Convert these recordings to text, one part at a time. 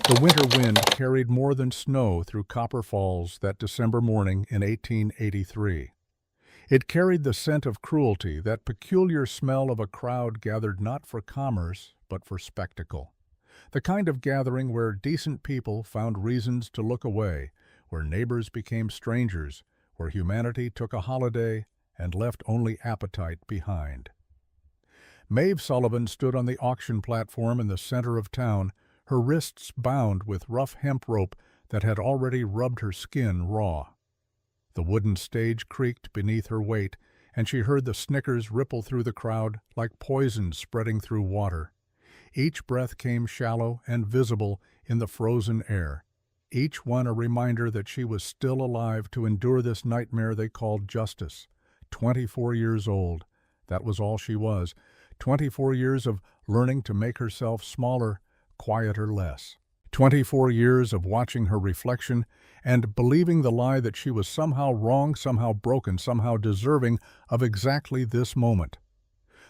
The winter wind carried more than snow through Copper Falls that December morning in 1883. It carried the scent of cruelty, that peculiar smell of a crowd gathered not for commerce, but for spectacle. The kind of gathering where decent people found reasons to look away, where neighbors became strangers, where humanity took a holiday and left only appetite behind. Maeve Sullivan stood on the auction platform in the center of town, her wrists bound with rough hemp rope that had already rubbed her skin raw. The wooden stage creaked beneath her weight, and she heard the snickers ripple through the crowd like poison spreading through water. Each breath came shallow and visible in the frozen air, each one a reminder that she was still alive to endure this nightmare they called justice. 24 years old, that was all she was. 24 years of learning to make herself smaller, quieter less. 24 years of watching her reflection and believing the lie that she was somehow wrong, somehow broken, somehow deserving of exactly this moment.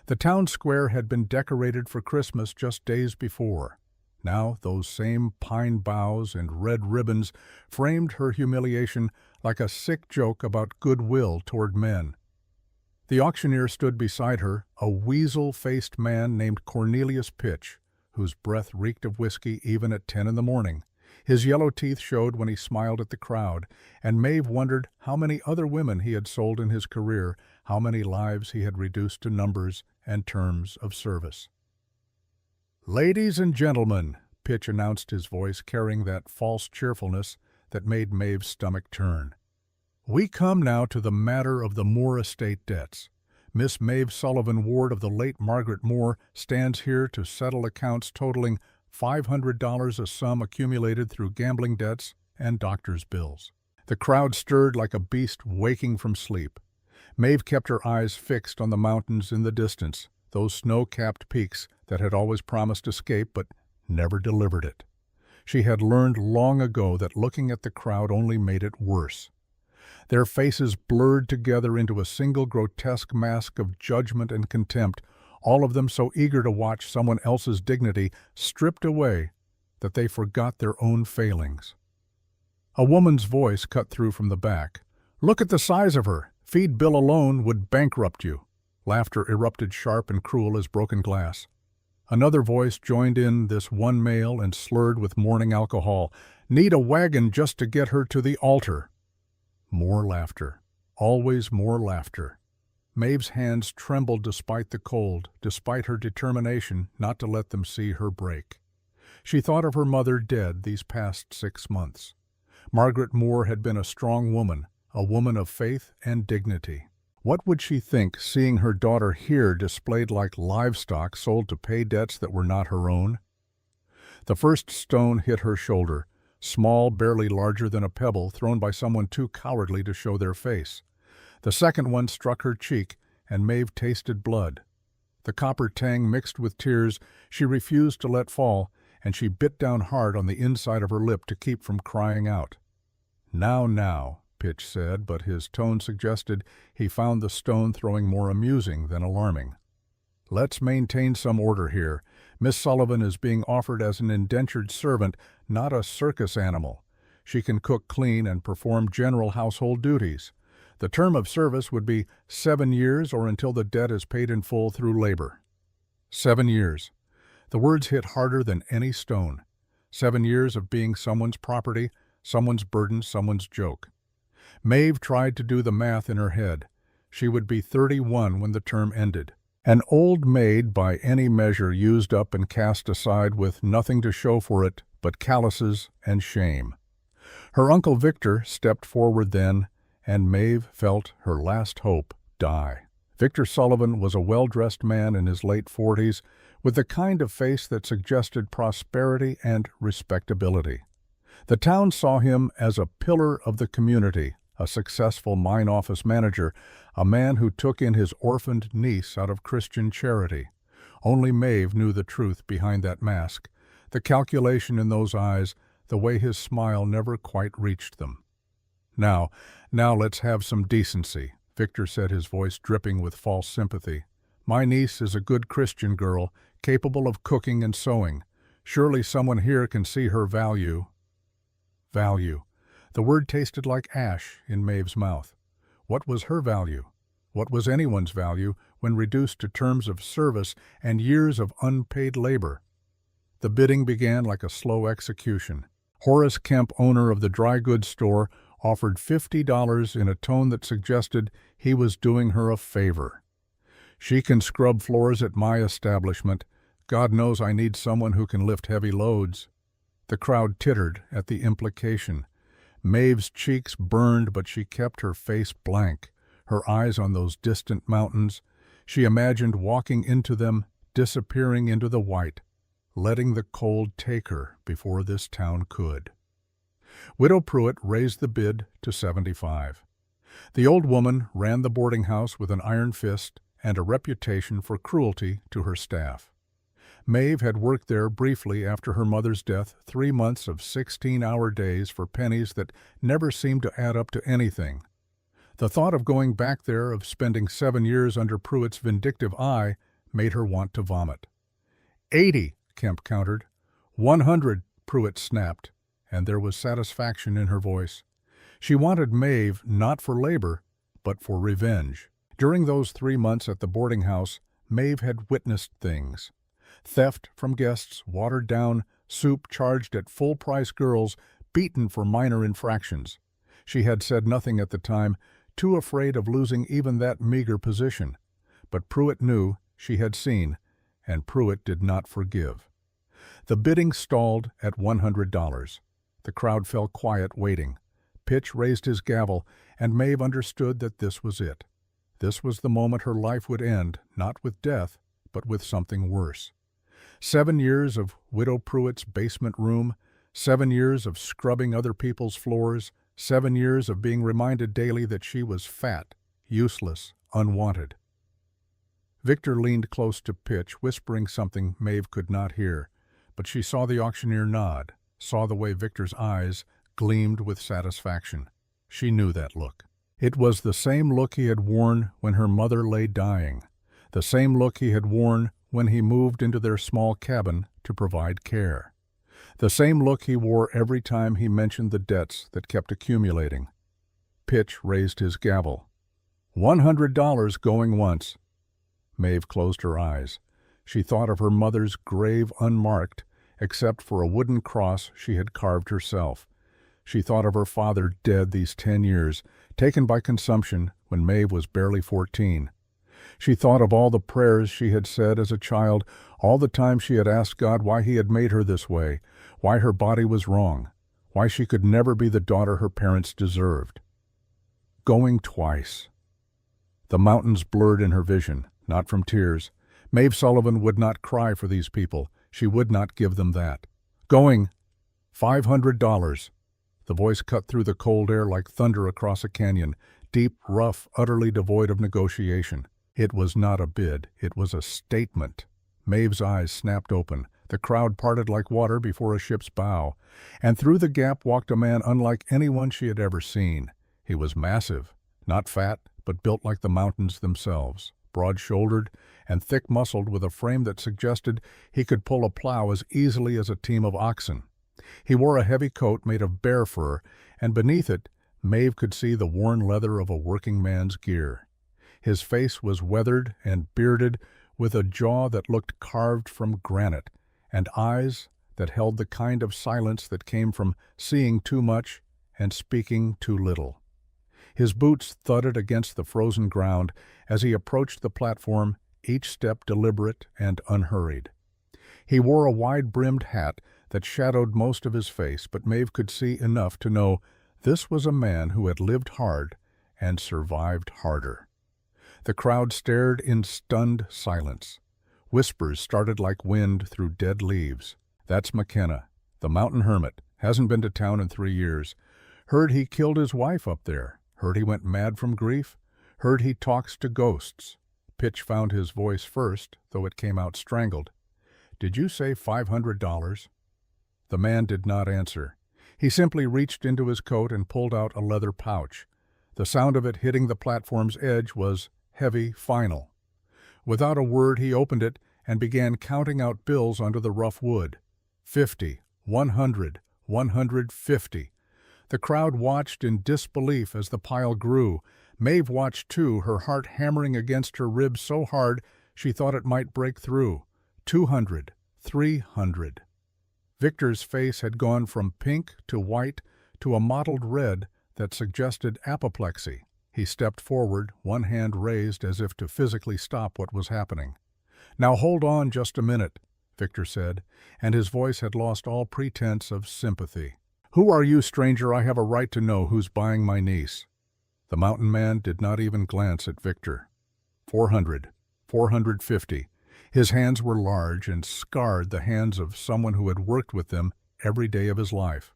The town square had been decorated for Christmas just days before. Now those same pine boughs and red ribbons framed her humiliation like a sick joke about goodwill toward men. The auctioneer stood beside her, a weasel-faced man named Cornelius Pitch, whose breath reeked of whiskey even at 10 in the morning. His yellow teeth showed when he smiled at the crowd, and Maeve wondered how many other women he had sold in his career, how many lives he had reduced to numbers and terms of service. "Ladies and gentlemen," Pitch announced, his voice carrying that false cheerfulness that made Maeve's stomach turn. "We come now to the matter of the Moore estate debts. Miss Maeve Sullivan, ward of the late Margaret Moore, stands here to settle accounts totaling $500, a sum accumulated through gambling debts and doctor's bills." The crowd stirred like a beast waking from sleep. Maeve kept her eyes fixed on the mountains in the distance, those snow-capped peaks that had always promised escape but never delivered it. She had learned long ago that looking at the crowd only made it worse. Their faces blurred together into a single grotesque mask of judgment and contempt, all of them so eager to watch someone else's dignity stripped away that they forgot their own failings. A woman's voice cut through from the back. "Look at the size of her! Feed bill alone would bankrupt you." Laughter erupted sharp and cruel as broken glass. Another voice joined in, this one male and slurred with morning alcohol. "Need a wagon just to get her to the altar." More laughter. Always more laughter. Maeve's hands trembled despite the cold, despite her determination not to let them see her break. She thought of her mother dead these past 6 months. Margaret Moore had been a strong woman, a woman of faith and dignity. What would she think seeing her daughter here displayed like livestock sold to pay debts that were not her own? The first stone hit her shoulder, small, barely larger than a pebble thrown by someone too cowardly to show their face. The second one struck her cheek, and Maeve tasted blood. The copper tang mixed with tears she refused to let fall, and she bit down hard on the inside of her lip to keep from crying out. Now, Pitch said, but his tone suggested he found the stone-throwing more amusing than alarming. "Let's maintain some order here. Miss Sullivan is being offered as an indentured servant, not a circus animal. She can cook clean and perform general household duties. The term of service would be 7 years or until the debt is paid in full through labor." 7 years. The words hit harder than any stone. 7 years of being someone's property, someone's burden, someone's joke. Maeve tried to do the math in her head. She would be 31 when the term ended. An old maid by any measure, used up and cast aside with nothing to show for it but calluses and shame. Her Uncle Victor stepped forward then, and Maeve felt her last hope die. Victor Sullivan was a well-dressed man in his late 40s, with the kind of face that suggested prosperity and respectability. The town saw him as a pillar of the community, a successful mine office manager, a man who took in his orphaned niece out of Christian charity. Only Maeve knew the truth behind that mask, the calculation in those eyes, the way his smile never quite reached them. Now let's have some decency," Victor said, his voice dripping with false sympathy. "My niece is a good Christian girl, capable of cooking and sewing. Surely someone here can see her value. Value. The word tasted like ash in Maeve's mouth. What was her value? What was anyone's value when reduced to terms of service and years of unpaid labor? The bidding began like a slow execution. Horace Kemp, owner of the dry goods store, offered $50 in a tone that suggested he was doing her a favor. "She can scrub floors at my establishment. God knows I need someone who can lift heavy loads." The crowd tittered at the implication. Maeve's cheeks burned, but she kept her face blank, her eyes on those distant mountains. She imagined walking into them, disappearing into the white, letting the cold take her before this town could. Widow Pruitt raised the bid to $75. The old woman ran the boarding house with an iron fist and a reputation for cruelty to her staff. Maeve had worked there briefly after her mother's death, 3 months of 16-hour days for pennies that never seemed to add up to anything. The thought of going back there, of spending 7 years under Pruitt's vindictive eye, made her want to vomit. "80, Kemp countered. 100, Pruitt snapped, and there was satisfaction in her voice. She wanted Maeve not for labor, but for revenge. During those 3 months at the boarding house, Maeve had witnessed things. Theft from guests, watered down soup charged at full-price girls, beaten for minor infractions. She had said nothing at the time, too afraid of losing even that meager position. But Pruitt knew, she had seen, and Pruitt did not forgive. The bidding stalled at $100. The crowd fell quiet, waiting. Pitch raised his gavel, and Maeve understood that this was it. This was the moment her life would end, not with death, but with something worse. 7 years of Widow Pruitt's basement room, 7 years of scrubbing other people's floors, 7 years of being reminded daily that she was fat, useless, unwanted. Victor leaned close to Pitch, whispering something Maeve could not hear, but she saw the auctioneer nod, saw the way Victor's eyes gleamed with satisfaction. She knew that look. It was the same look he had worn when her mother lay dying, the same look he had worn when he moved into their small cabin to provide care, the same look he wore every time he mentioned the debts that kept accumulating. Pitch raised his gavel. $100 going once. Maeve closed her eyes. She thought of her mother's grave unmarked, except for a wooden cross she had carved herself. She thought of her father dead these 10 years, taken by consumption when Maeve was barely 14. She thought of all the prayers she had said as a child, all the time she had asked God why he had made her this way, why her body was wrong, why she could never be the daughter her parents deserved. Going twice. The mountains blurred in her vision, not from tears. Maeve Sullivan would not cry for these people. She would not give them that. Going. $500. The voice cut through the cold air like thunder across a canyon, deep, rough, utterly devoid of negotiation. It was not a bid, it was a statement. Maeve's eyes snapped open. The crowd parted like water before a ship's bow, and through the gap walked a man unlike anyone she had ever seen. He was massive, not fat, but built like the mountains themselves, broad-shouldered and thick-muscled, with a frame that suggested he could pull a plow as easily as a team of oxen. He wore a heavy coat made of bear fur, and beneath it, Maeve could see the worn leather of a working man's gear. His face was weathered and bearded, with a jaw that looked carved from granite, and eyes that held the kind of silence that came from seeing too much and speaking too little. His boots thudded against the frozen ground as he approached the platform, each step deliberate and unhurried. He wore a wide-brimmed hat that shadowed most of his face, but Maeve could see enough to know this was a man who had lived hard and survived harder. The crowd stared in stunned silence. Whispers started like wind through dead leaves. "That's McKenna, the mountain hermit. Hasn't been to town in 3 years. Heard he killed his wife up there. Heard he went mad from grief. Heard he talks to ghosts." Pitch found his voice first, though it came out strangled. "Did you say $500? The man did not answer. He simply reached into his coat and pulled out a leather pouch. The sound of it hitting the platform's edge was heavy, final. Without a word he opened it and began counting out bills onto the rough wood. 50, 100, 150. The crowd watched in disbelief as the pile grew. Maeve watched too, her heart hammering against her ribs so hard she thought it might break through. 200, 300. Victor's face had gone from pink to white to a mottled red that suggested apoplexy. He stepped forward, one hand raised as if to physically stop what was happening. "Now hold on just a minute," Victor said, and his voice had lost all pretense of sympathy. "Who are you, stranger? I have a right to know who's buying my niece." The mountain man did not even glance at Victor. 400, 450. His hands were large and scarred, the hands of someone who had worked with them every day of his life.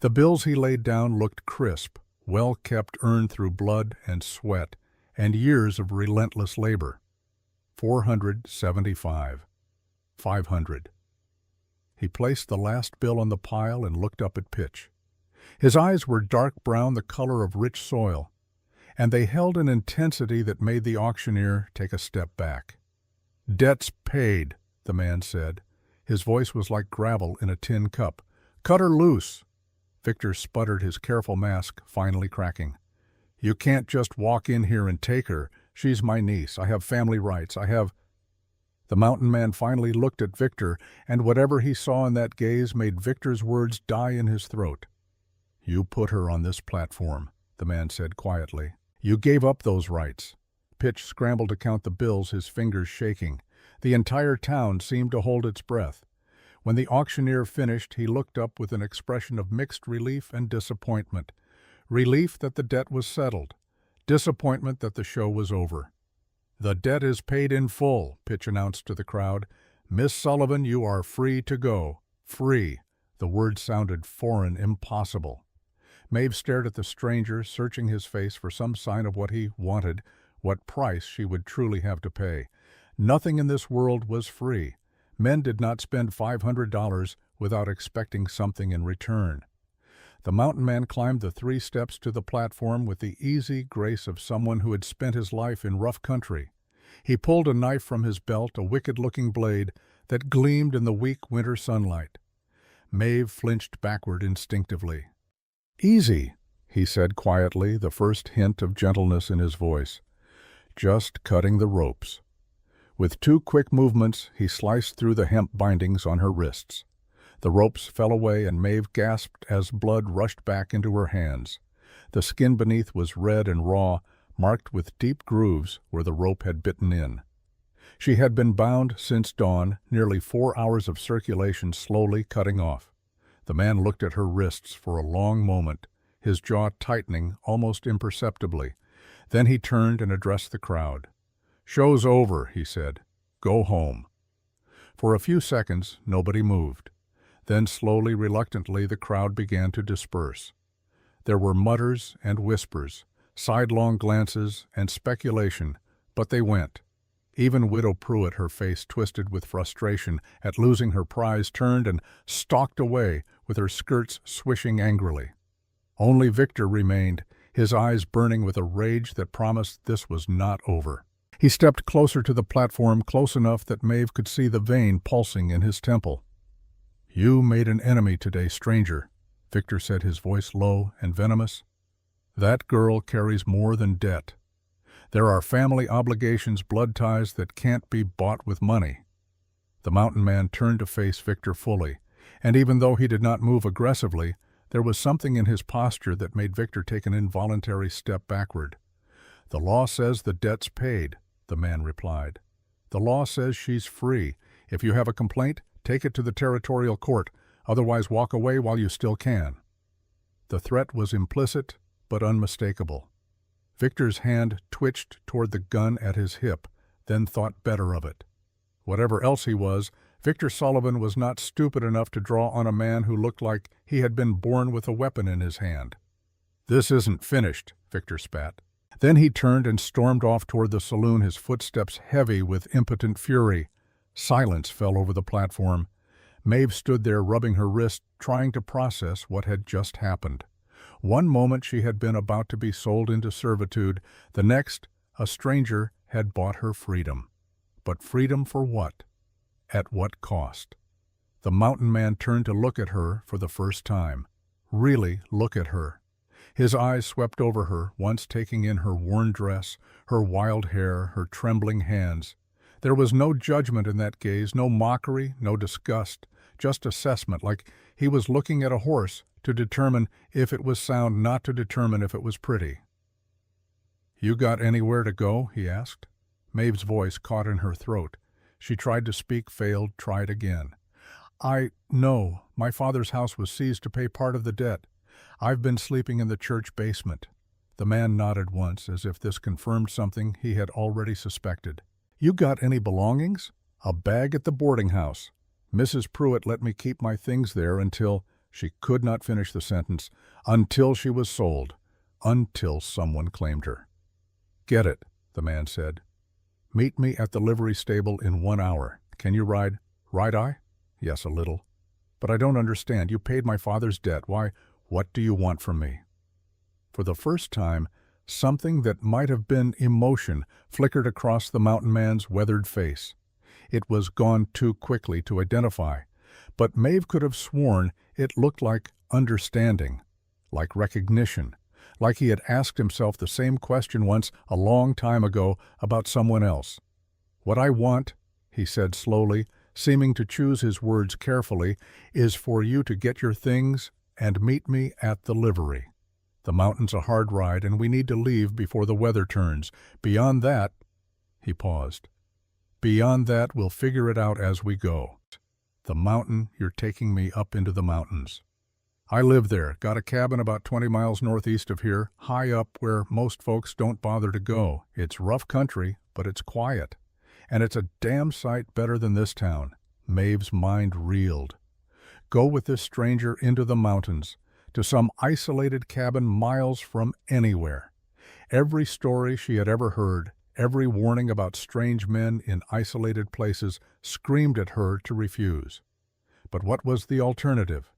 The bills he laid down looked crisp, well-kept, earned through blood and sweat and years of relentless labor. 475. 500. He placed the last bill on the pile and looked up at Pitch. His eyes were dark brown, the color of rich soil, and they held an intensity that made the auctioneer take a step back. "Debt's paid," the man said. His voice was like gravel in a tin cup. "Cut her loose." Victor sputtered, his careful mask finally cracking. "You can't just walk in here and take her. She's my niece. I have family rights. I have—" The mountain man finally looked at Victor, and whatever he saw in that gaze made Victor's words die in his throat. "You put her on this platform," the man said quietly. "You gave up those rights." Pitch scrambled to count the bills, his fingers shaking. The entire town seemed to hold its breath. When the auctioneer finished, he looked up with an expression of mixed relief and disappointment. Relief that the debt was settled. Disappointment that the show was over. "The debt is paid in full," Pitch announced to the crowd. "Miss Sullivan, you are free to go. Free." The word sounded foreign, impossible. Maeve stared at the stranger, searching his face for some sign of what he wanted, what price she would truly have to pay. Nothing in this world was free. Men did not spend $500 without expecting something in return. The mountain man climbed the 3 steps to the platform with the easy grace of someone who had spent his life in rough country. He pulled a knife from his belt, a wicked-looking blade that gleamed in the weak winter sunlight. Maeve flinched backward instinctively. "Easy," he said quietly, the first hint of gentleness in his voice. "Just cutting the ropes." With 2 quick movements, he sliced through the hemp bindings on her wrists. The ropes fell away, and Maeve gasped as blood rushed back into her hands. The skin beneath was red and raw, marked with deep grooves where the rope had bitten in. She had been bound since dawn, nearly 4 hours of circulation slowly cutting off. The man looked at her wrists for a long moment, his jaw tightening almost imperceptibly. Then he turned and addressed the crowd. "Show's over," he said. "Go home." For a few seconds, nobody moved. Then slowly, reluctantly, the crowd began to disperse. There were mutters and whispers, sidelong glances and speculation, but they went. Even Widow Pruitt, her face twisted with frustration at losing her prize, turned and stalked away with her skirts swishing angrily. Only Victor remained, his eyes burning with a rage that promised this was not over. He stepped closer to the platform, close enough that Maeve could see the vein pulsing in his temple. "You made an enemy today, stranger," Victor said, his voice low and venomous. "That girl carries more than debt. There are family obligations, blood ties that can't be bought with money." The mountain man turned to face Victor fully, and even though he did not move aggressively, there was something in his posture that made Victor take an involuntary step backward. "The law says the debt's paid," the man replied. "The law says she's free. If you have a complaint, take it to the territorial court, otherwise walk away while you still can." The threat was implicit but unmistakable. Victor's hand twitched toward the gun at his hip, then thought better of it. Whatever else he was, Victor Sullivan was not stupid enough to draw on a man who looked like he had been born with a weapon in his hand. "This isn't finished," Victor spat. Then he turned and stormed off toward the saloon, his footsteps heavy with impotent fury. Silence fell over the platform. Maeve stood there, rubbing her wrist, trying to process what had just happened. One moment she had been about to be sold into servitude, the next a stranger had bought her freedom. But freedom for what? At what cost? The mountain man turned to look at her for the first time. Really look at her. His eyes swept over her, once taking in her worn dress, her wild hair, her trembling hands. There was no judgment in that gaze, no mockery, no disgust, just assessment, like he was looking at a horse to determine if it was sound, not to determine if it was pretty. "You got anywhere to go?" he asked. Maeve's voice caught in her throat. She tried to speak, failed, tried again. No, my father's house was seized to pay part of the debt. I've been sleeping in the church basement." The man nodded once, as if this confirmed something he had already suspected. "You got any belongings?" "A bag at the boarding house. Mrs. Pruitt let me keep my things there until—" She could not finish the sentence. "Until she was sold. Until someone claimed her." "Get it," the man said. "Meet me at the livery stable in 1 hour. Can you ride?" "Ride I?" "Yes, a little. But I don't understand. You paid my father's debt. Why, what do you want from me?" For the first time, something that might have been emotion flickered across the mountain man's weathered face. It was gone too quickly to identify, but Maeve could have sworn it looked like understanding, like recognition, like he had asked himself the same question once a long time ago about someone else. "What I want," he said slowly, seeming to choose his words carefully, "is for you to get your things and meet me at the livery. The mountain's a hard ride, and we need to leave before the weather turns. Beyond that—" he paused. "Beyond that, we'll figure it out as we go. The mountain, you're taking me up into the mountains. I live there, got a cabin about 20 miles northeast of here, high up where most folks don't bother to go. It's rough country, but it's quiet. And it's a damn sight better than this town." Maeve's mind reeled. Go with this stranger into the mountains, to some isolated cabin miles from anywhere. Every story she had ever heard, every warning about strange men in isolated places screamed at her to refuse. But what was the alternative?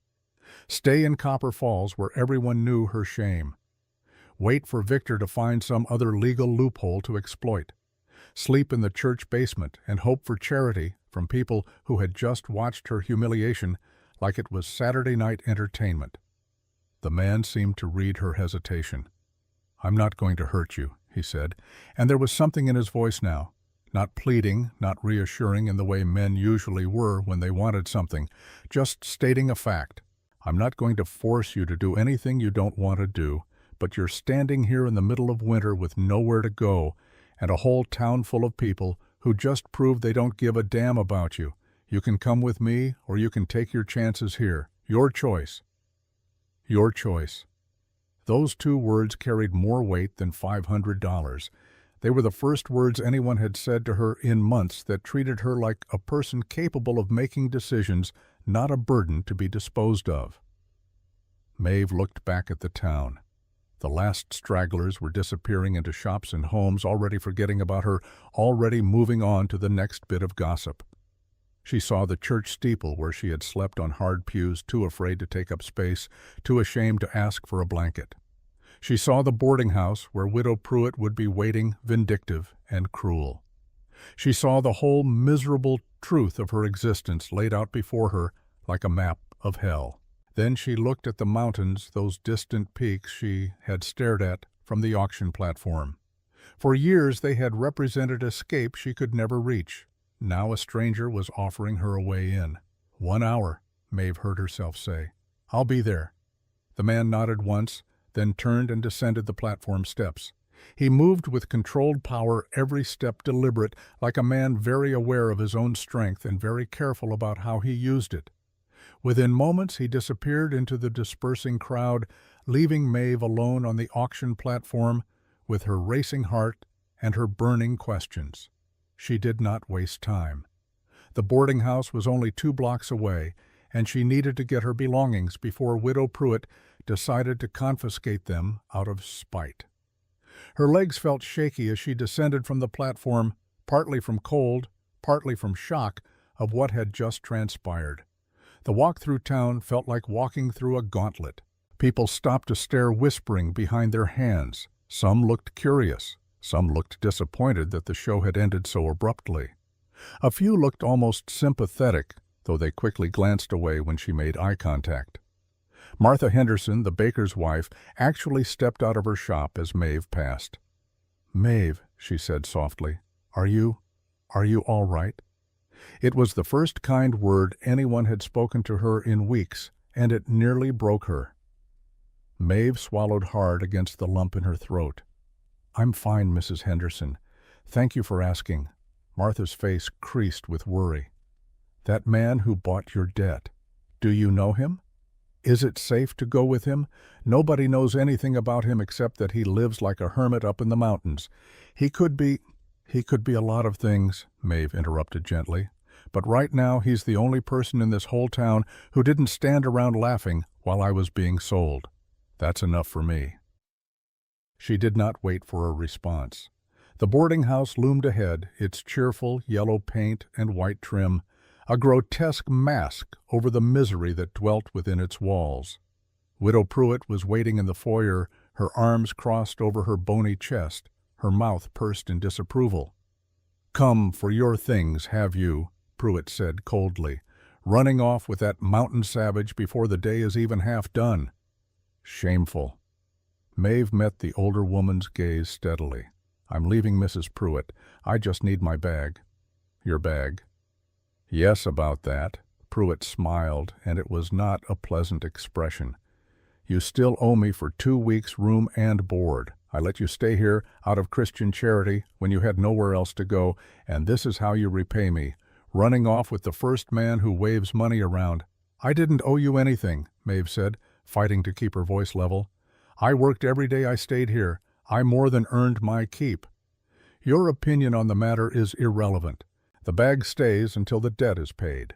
Stay in Copper Falls where everyone knew her shame. Wait for Victor to find some other legal loophole to exploit. Sleep in the church basement and hope for charity from people who had just watched her humiliation like it was Saturday night entertainment. The man seemed to read her hesitation. "I'm not going to hurt you," he said, and there was something in his voice now, not pleading, not reassuring in the way men usually were when they wanted something, just stating a fact. "I'm not going to force you to do anything you don't want to do, but you're standing here in the middle of winter with nowhere to go, and a whole town full of people who just proved they don't give a damn about you. You can come with me, or you can take your chances here. Your choice." Your choice. Those 2 words carried more weight than $500. They were the first words anyone had said to her in months that treated her like a person capable of making decisions, not a burden to be disposed of. Maeve looked back at the town. The last stragglers were disappearing into shops and homes, already forgetting about her, already moving on to the next bit of gossip. She saw the church steeple where she had slept on hard pews, too afraid to take up space, too ashamed to ask for a blanket. She saw the boarding house where Widow Pruitt would be waiting, vindictive and cruel. She saw the whole miserable truth of her existence laid out before her like a map of hell. Then she looked at the mountains, those distant peaks she had stared at from the auction platform. For years they had represented escape she could never reach. Now a stranger was offering her a way in. 1 hour, Maeve heard herself say. "I'll be there." The man nodded once, then turned and descended the platform steps. He moved with controlled power, every step deliberate, like a man very aware of his own strength and very careful about how he used it. Within moments he disappeared into the dispersing crowd, leaving Maeve alone on the auction platform with her racing heart and her burning questions. She did not waste time. The boarding house was only 2 blocks away, and she needed to get her belongings before Widow Pruitt decided to confiscate them out of spite. Her legs felt shaky as she descended from the platform, partly from cold, partly from shock of what had just transpired. The walk through town felt like walking through a gauntlet. People stopped to stare, whispering behind their hands. Some looked curious. Some looked disappointed that the show had ended so abruptly. A few looked almost sympathetic, though they quickly glanced away when she made eye contact. Martha Henderson, the baker's wife, actually stepped out of her shop as Maeve passed. "Maeve," she said softly, are you all right?" It was the first kind word anyone had spoken to her in weeks, and it nearly broke her. Maeve swallowed hard against the lump in her throat. "I'm fine, Mrs. Henderson. Thank you for asking." Martha's face creased with worry. "That man who bought your debt, do you know him? Is it safe to go with him? Nobody knows anything about him except that he lives like a hermit up in the mountains. He could be a lot of things," Maeve interrupted gently. "But right now he's the only person in this whole town who didn't stand around laughing while I was being sold. That's enough for me." She did not wait for a response. The boarding house loomed ahead, its cheerful yellow paint and white trim, a grotesque mask over the misery that dwelt within its walls. Widow Pruitt was waiting in the foyer, her arms crossed over her bony chest, her mouth pursed in disapproval. "Come for your things, have you?" Pruitt said coldly, "running off with that mountain savage before the day is even half done. Shameful." Maeve met the older woman's gaze steadily. "I'm leaving, Mrs. Pruitt. I just need my bag." "Your bag?" "Yes, about that." Pruitt smiled, and it was not a pleasant expression. "You still owe me for 2 weeks' room and board. I let you stay here out of Christian charity when you had nowhere else to go, and this is how you repay me, running off with the first man who waves money around." "I didn't owe you anything," Maeve said, fighting to keep her voice level. "I worked every day I stayed here. I more than earned my keep. Your opinion on the matter is irrelevant. The bag stays until the debt is paid."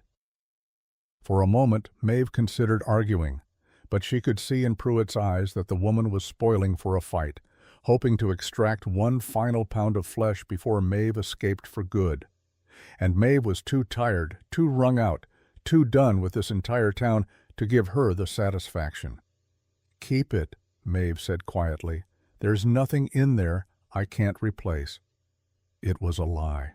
For a moment Maeve considered arguing, but she could see in Pruitt's eyes that the woman was spoiling for a fight, hoping to extract one final pound of flesh before Maeve escaped for good. And Maeve was too tired, too wrung out, too done with this entire town to give her the satisfaction. "Keep it," Maeve said quietly. "There's nothing in there I can't replace." It was a lie.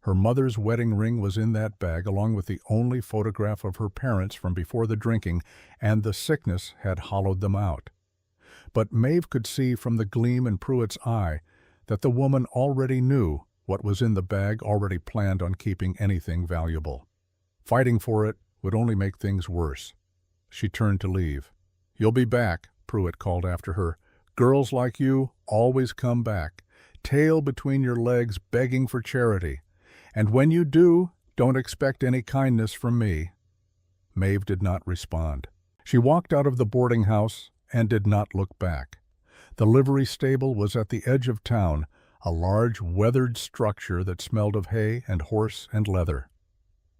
Her mother's wedding ring was in that bag, along with the only photograph of her parents from before the drinking, and the sickness had hollowed them out. But Maeve could see from the gleam in Pruitt's eye that the woman already knew what was in the bag, already planned on keeping anything valuable. Fighting for it would only make things worse. She turned to leave. "You'll be back," Pruitt called after her. "Girls like you always come back, tail between your legs begging for charity. And when you do, don't expect any kindness from me." Maeve did not respond. She walked out of the boarding house and did not look back. The livery stable was at the edge of town, a large, weathered structure that smelled of hay and horse and leather.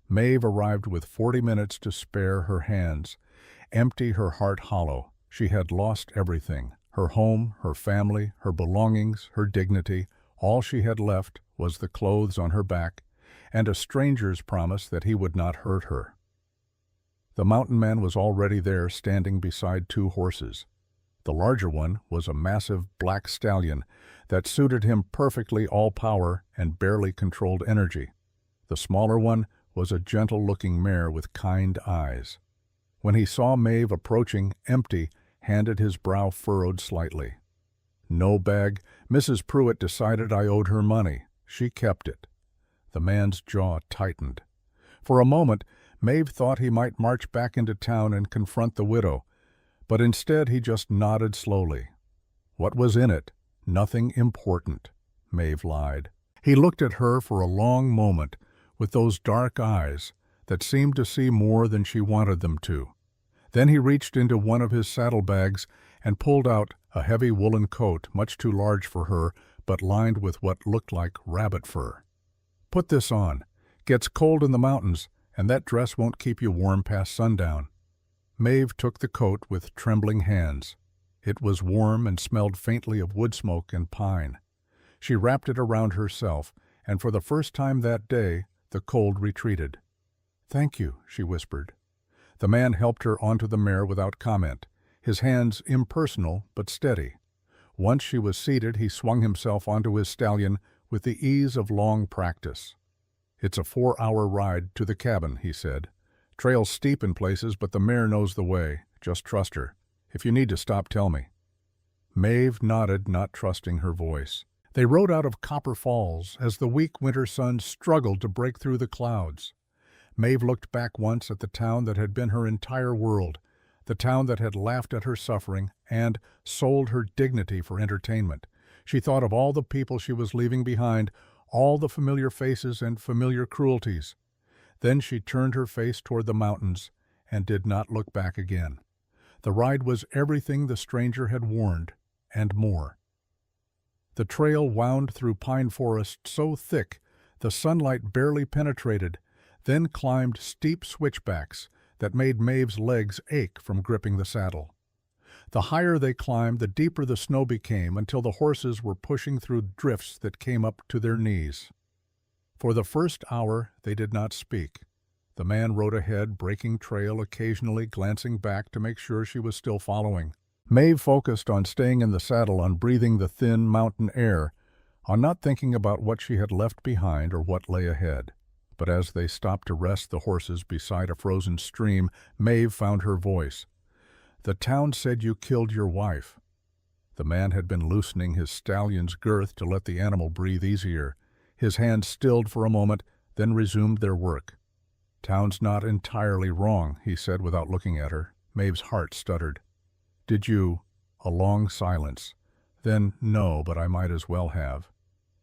Maeve arrived with 40 minutes to spare her hands, empty, her heart hollow. She had lost everything: her home, her family, her belongings, her dignity. All she had left was the clothes on her back and a stranger's promise that he would not hurt her. The mountain man was already there, standing beside 2 horses. The larger one was a massive black stallion that suited him perfectly, all power and barely controlled energy. The smaller one was a gentle-looking mare with kind eyes. When he saw Maeve approaching, empty, handed his brow furrowed slightly. "No bag. Mrs. Pruitt decided I owed her money. She kept it." The man's jaw tightened. For a moment, Maeve thought he might march back into town and confront the widow, but instead he just nodded slowly. What was in it? Nothing important, Maeve lied. He looked at her for a long moment with those dark eyes that seemed to see more than she wanted them to. Then he reached into one of his saddlebags and pulled out a heavy woolen coat, much too large for her, but lined with what looked like rabbit fur. "Put this on. Gets cold in the mountains, and that dress won't keep you warm past sundown." Maeve took the coat with trembling hands. It was warm and smelled faintly of wood smoke and pine. She wrapped it around herself, and for the first time that day the cold retreated. "Thank you," she whispered. The man helped her onto the mare without comment, his hands impersonal but steady. Once she was seated, he swung himself onto his stallion with the ease of long practice. "It's a 4-hour ride to the cabin," he said. Trail's steep in places, but the mare knows the way. Just trust her. If you need to stop, tell me." Maeve nodded, not trusting her voice. They rode out of Copper Falls as the weak winter sun struggled to break through the clouds. Maeve looked back once at the town that had been her entire world, the town that had laughed at her suffering and sold her dignity for entertainment. She thought of all the people she was leaving behind, all the familiar faces and familiar cruelties. Then she turned her face toward the mountains and did not look back again. The ride was everything the stranger had warned, and more. The trail wound through pine forest so thick the sunlight barely penetrated, then climbed steep switchbacks that made Maeve's legs ache from gripping the saddle. The higher they climbed, the deeper the snow became, until the horses were pushing through drifts that came up to their knees. For the first hour they did not speak. The man rode ahead, breaking trail, occasionally glancing back to make sure she was still following. Maeve focused on staying in the saddle, on breathing the thin mountain air, on not thinking about what she had left behind or what lay ahead. But as they stopped to rest the horses beside a frozen stream, Maeve found her voice. "The town said you killed your wife." The man had been loosening his stallion's girth to let the animal breathe easier. His hands stilled for a moment, then resumed their work. "Town's not entirely wrong," he said without looking at her. Maeve's heart stuttered. "Did you—" A long silence. Then, "No, but I might as well have."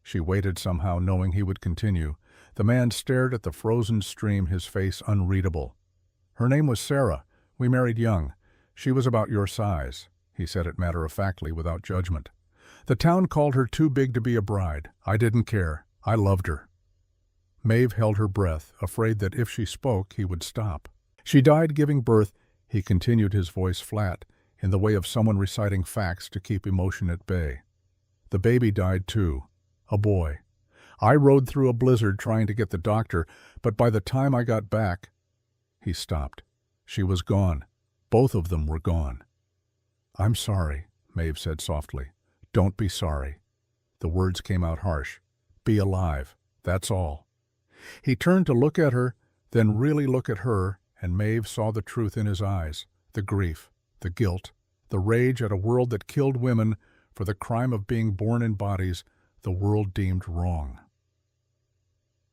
She waited somehow, knowing he would continue. The man stared at the frozen stream, his face unreadable. "Her name was Sarah. We married young. She was about your size," he said it matter-of-factly, without judgment. "The town called her too big to be a bride. I didn't care. I loved her." Maeve held her breath, afraid that if she spoke, he would stop. "She died giving birth," he continued, his voice flat, in the way of someone reciting facts to keep emotion at bay. "The baby died too. A boy. I rode through a blizzard trying to get the doctor, but by the time I got back—" He stopped. She was gone. Both of them were gone. "I'm sorry," Maeve said softly. "Don't be sorry." The words came out harsh. "Be alive. That's all." He turned to look at her, then really look at her, and Maeve saw the truth in his eyes, the grief, the guilt, the rage at a world that killed women for the crime of being born in bodies the world deemed wrong.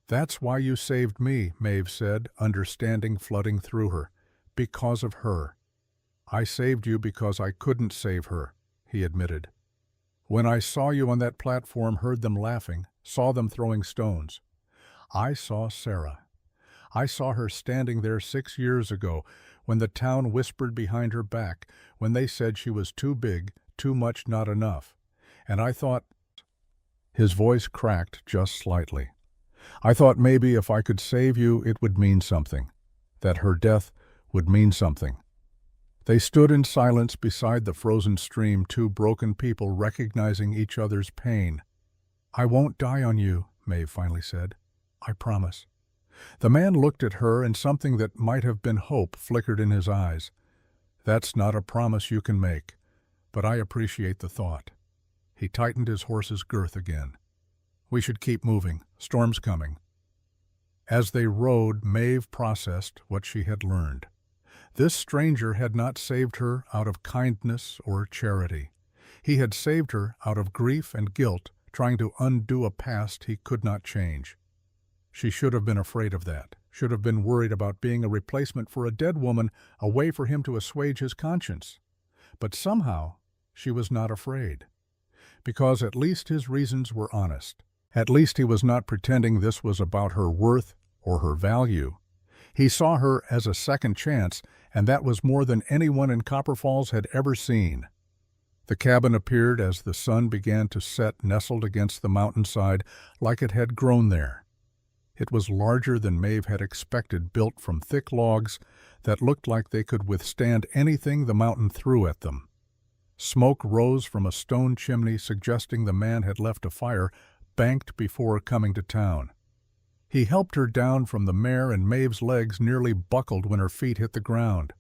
"That's why you saved me," Maeve said, understanding flooding through her. "Because of her." "I saved you because I couldn't save her," he admitted. "When I saw you on that platform, heard them laughing, saw them throwing stones, I saw Sarah. I saw her standing there 6 years ago, when the town whispered behind her back, when they said she was too big, too much, not enough. And I thought—" His voice cracked just slightly. "I thought maybe if I could save you, it would mean something. That her death would mean something." They stood in silence beside the frozen stream, two broken people recognizing each other's pain. "I won't die on you," Maeve finally said. "I promise." The man looked at her, and something that might have been hope flickered in his eyes. "That's not a promise you can make, but I appreciate the thought." He tightened his horse's girth again. "We should keep moving. Storm's coming." As they rode, Maeve processed what she had learned. This stranger had not saved her out of kindness or charity. He had saved her out of grief and guilt, trying to undo a past he could not change. She should have been afraid of that, should have been worried about being a replacement for a dead woman, a way for him to assuage his conscience. But somehow she was not afraid. Because at least his reasons were honest. At least he was not pretending this was about her worth or her value. He saw her as a second chance, and that was more than anyone in Copper Falls had ever seen. The cabin appeared as the sun began to set, nestled against the mountainside like it had grown there. It was larger than Maeve had expected, built from thick logs that looked like they could withstand anything the mountain threw at them. Smoke rose from a stone chimney, suggesting the man had left a fire banked before coming to town. He helped her down from the mare, and Maeve's legs nearly buckled when her feet hit the ground.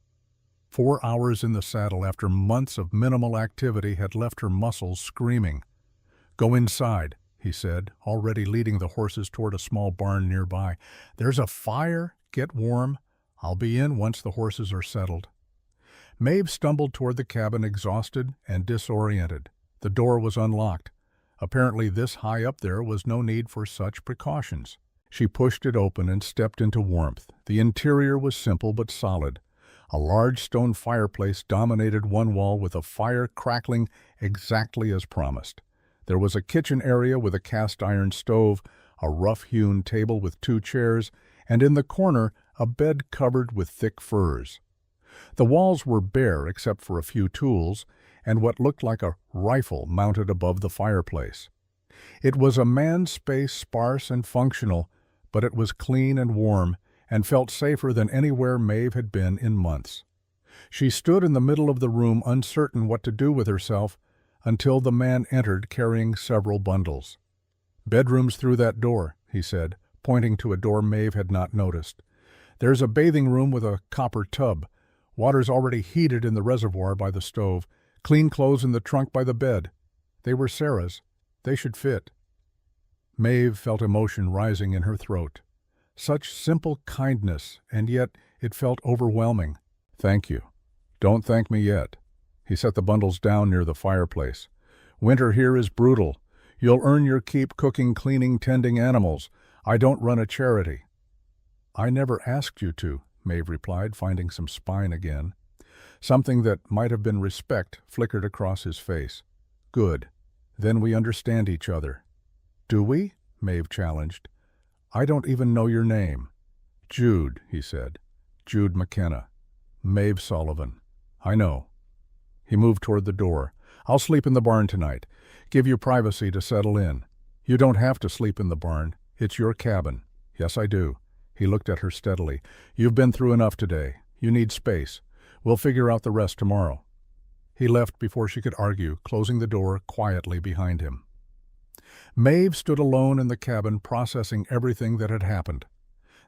4 hours in the saddle after months of minimal activity had left her muscles screaming. "Go inside," he said, already leading the horses toward a small barn nearby. "There's a fire. Get warm. I'll be in once the horses are settled." Maeve stumbled toward the cabin exhausted and disoriented. The door was unlocked. Apparently this high up there was no need for such precautions. She pushed it open and stepped into warmth. The interior was simple but solid. A large stone fireplace dominated one wall with a fire crackling exactly as promised. There was a kitchen area with a cast-iron stove, a rough-hewn table with 2 chairs, and in the corner a bed covered with thick furs. The walls were bare except for a few tools and what looked like a rifle mounted above the fireplace. It was a man's space, sparse and functional, but it was clean and warm and felt safer than anywhere Maeve had been in months. She stood in the middle of the room, uncertain what to do with herself, until the man entered carrying several bundles. "Bedroom's through that door," he said, pointing to a door Maeve had not noticed. "There's a bathing room with a copper tub. Water's already heated in the reservoir by the stove. Clean clothes in the trunk by the bed. They were Sarah's. They should fit." Maeve felt emotion rising in her throat. Such simple kindness, and yet it felt overwhelming. "Thank you. Don't thank me yet." He set the bundles down near the fireplace. "Winter here is brutal. You'll earn your keep cooking, cleaning, tending animals. I don't run a charity." "I never asked you to," Maeve replied, finding some spine again. Something that might have been respect flickered across his face. "Good. Then we understand each other." "Do we?" Maeve challenged. "I don't even know your name." "Jude," he said. "Jude McKenna. Maeve Sullivan." "I know." He moved toward the door. "I'll sleep in the barn tonight. Give you privacy to settle in." "You don't have to sleep in the barn. It's your cabin." "Yes, I do." He looked at her steadily. "You've been through enough today. You need space. We'll figure out the rest tomorrow." He left before she could argue, closing the door quietly behind him. Maeve stood alone in the cabin, processing everything that had happened.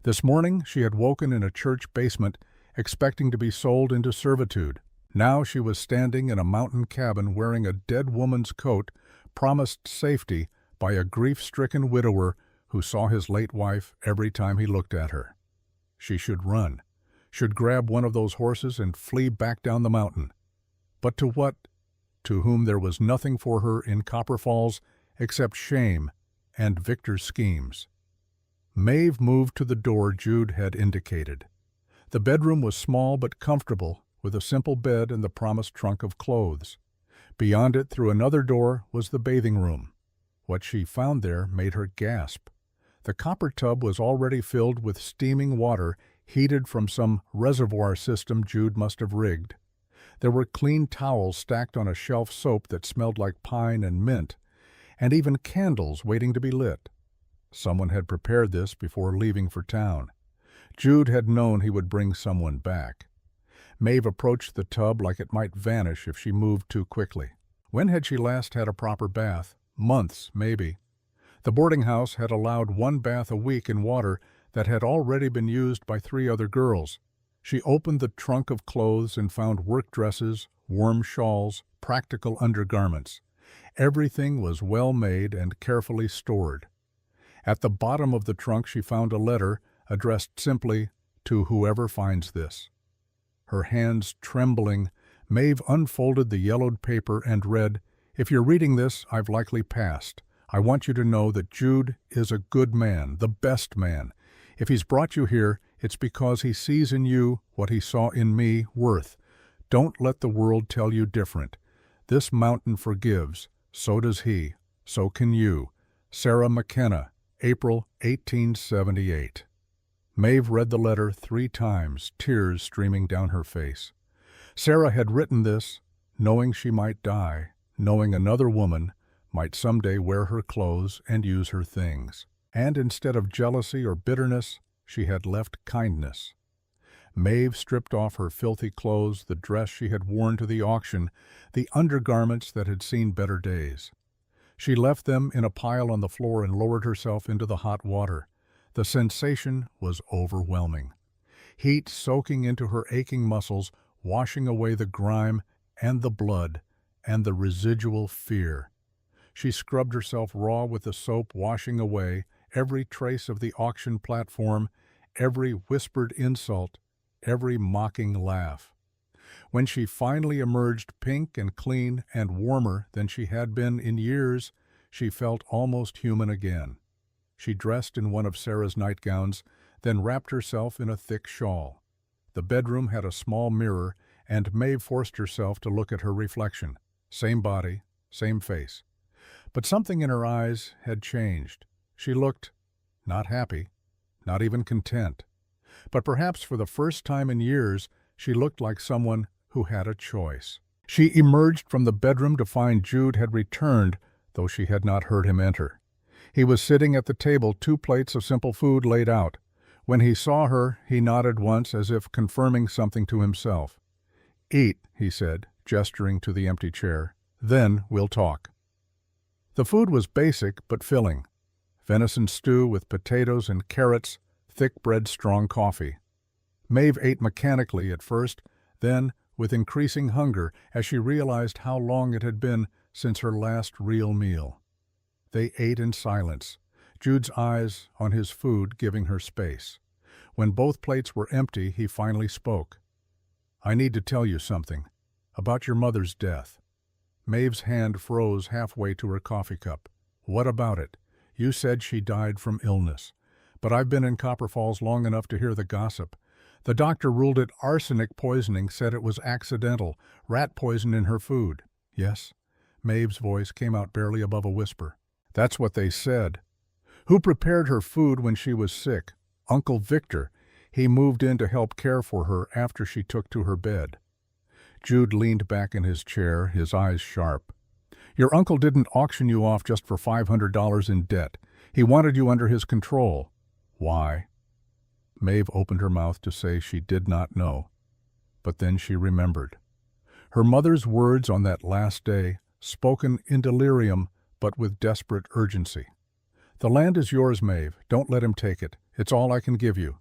This morning she had woken in a church basement, expecting to be sold into servitude. Now she was standing in a mountain cabin wearing a dead woman's coat, promised safety by a grief-stricken widower who saw his late wife every time he looked at her. She should run, should grab one of those horses and flee back down the mountain. But to what? To whom there was nothing for her in Copper Falls except shame and Victor's schemes. Maeve moved to the door Jude had indicated. The bedroom was small but comfortable, with a simple bed and the promised trunk of clothes. Beyond it, through another door, was the bathing room. What she found there made her gasp. The copper tub was already filled with steaming water, heated from some reservoir system Jude must have rigged. There were clean towels stacked on a shelf, soap that smelled like pine and mint, and even candles waiting to be lit. Someone had prepared this before leaving for town. Jude had known he would bring someone back. Maeve approached the tub like it might vanish if she moved too quickly. When had she last had a proper bath? Months, maybe. The boarding house had allowed 1 bath a week in water that had already been used by 3 other girls. She opened the trunk of clothes and found work dresses, warm shawls, practical undergarments. Everything was well made and carefully stored. At the bottom of the trunk she found a letter addressed simply, "To whoever finds this." Her hands trembling, Maeve unfolded the yellowed paper and read, "If you're reading this, I've likely passed. I want you to know that Jude is a good man, the best man. If he's brought you here, it's because he sees in you what he saw in me worth. Don't let the world tell you different. This mountain forgives. So does he. So can you. Sarah McKenna, April 1878. Maeve read the letter 3 times, tears streaming down her face. Sarah had written this, knowing she might die, knowing another woman might someday wear her clothes and use her things. And instead of jealousy or bitterness, she had left kindness. Maeve stripped off her filthy clothes, the dress she had worn to the auction, the undergarments that had seen better days. She left them in a pile on the floor and lowered herself into the hot water. The sensation was overwhelming. Heat soaking into her aching muscles, washing away the grime and the blood and the residual fear. She scrubbed herself raw with the soap, washing away every trace of the auction platform, every whispered insult, every mocking laugh. When she finally emerged pink and clean and warmer than she had been in years, she felt almost human again. She dressed in one of Sarah's nightgowns, then wrapped herself in a thick shawl. The bedroom had a small mirror, and Maeve forced herself to look at her reflection. Same body, same face. But something in her eyes had changed. She looked not happy, not even content. But perhaps for the first time in years, she looked like someone who had a choice. She emerged from the bedroom to find Jude had returned, though she had not heard him enter. He was sitting at the table, 2 plates of simple food laid out. When he saw her, he nodded once as if confirming something to himself. "Eat," he said, gesturing to the empty chair. "Then we'll talk." The food was basic but filling. Venison stew with potatoes and carrots, thick bread, strong coffee. Maeve ate mechanically at first, then with increasing hunger as she realized how long it had been since her last real meal. They ate in silence, Jude's eyes on his food giving her space. When both plates were empty, he finally spoke. "I need to tell you something. About your mother's death." Maeve's hand froze halfway to her coffee cup. "What about it? You said she died from illness. But I've been in Copper Falls long enough to hear the gossip. The doctor ruled it arsenic poisoning, said it was accidental, rat poison in her food." "Yes?" Maeve's voice came out barely above a whisper. "That's what they said." "Who prepared her food when she was sick?" "Uncle Victor. He moved in to help care for her after she took to her bed." Jude leaned back in his chair, his eyes sharp. "Your uncle didn't auction you off just for $500 in debt. He wanted you under his control." "Why?" Maeve opened her mouth to say she did not know. But then she remembered. Her mother's words on that last day, spoken in delirium but with desperate urgency. "The land is yours, Maeve. Don't let him take it. It's all I can give you."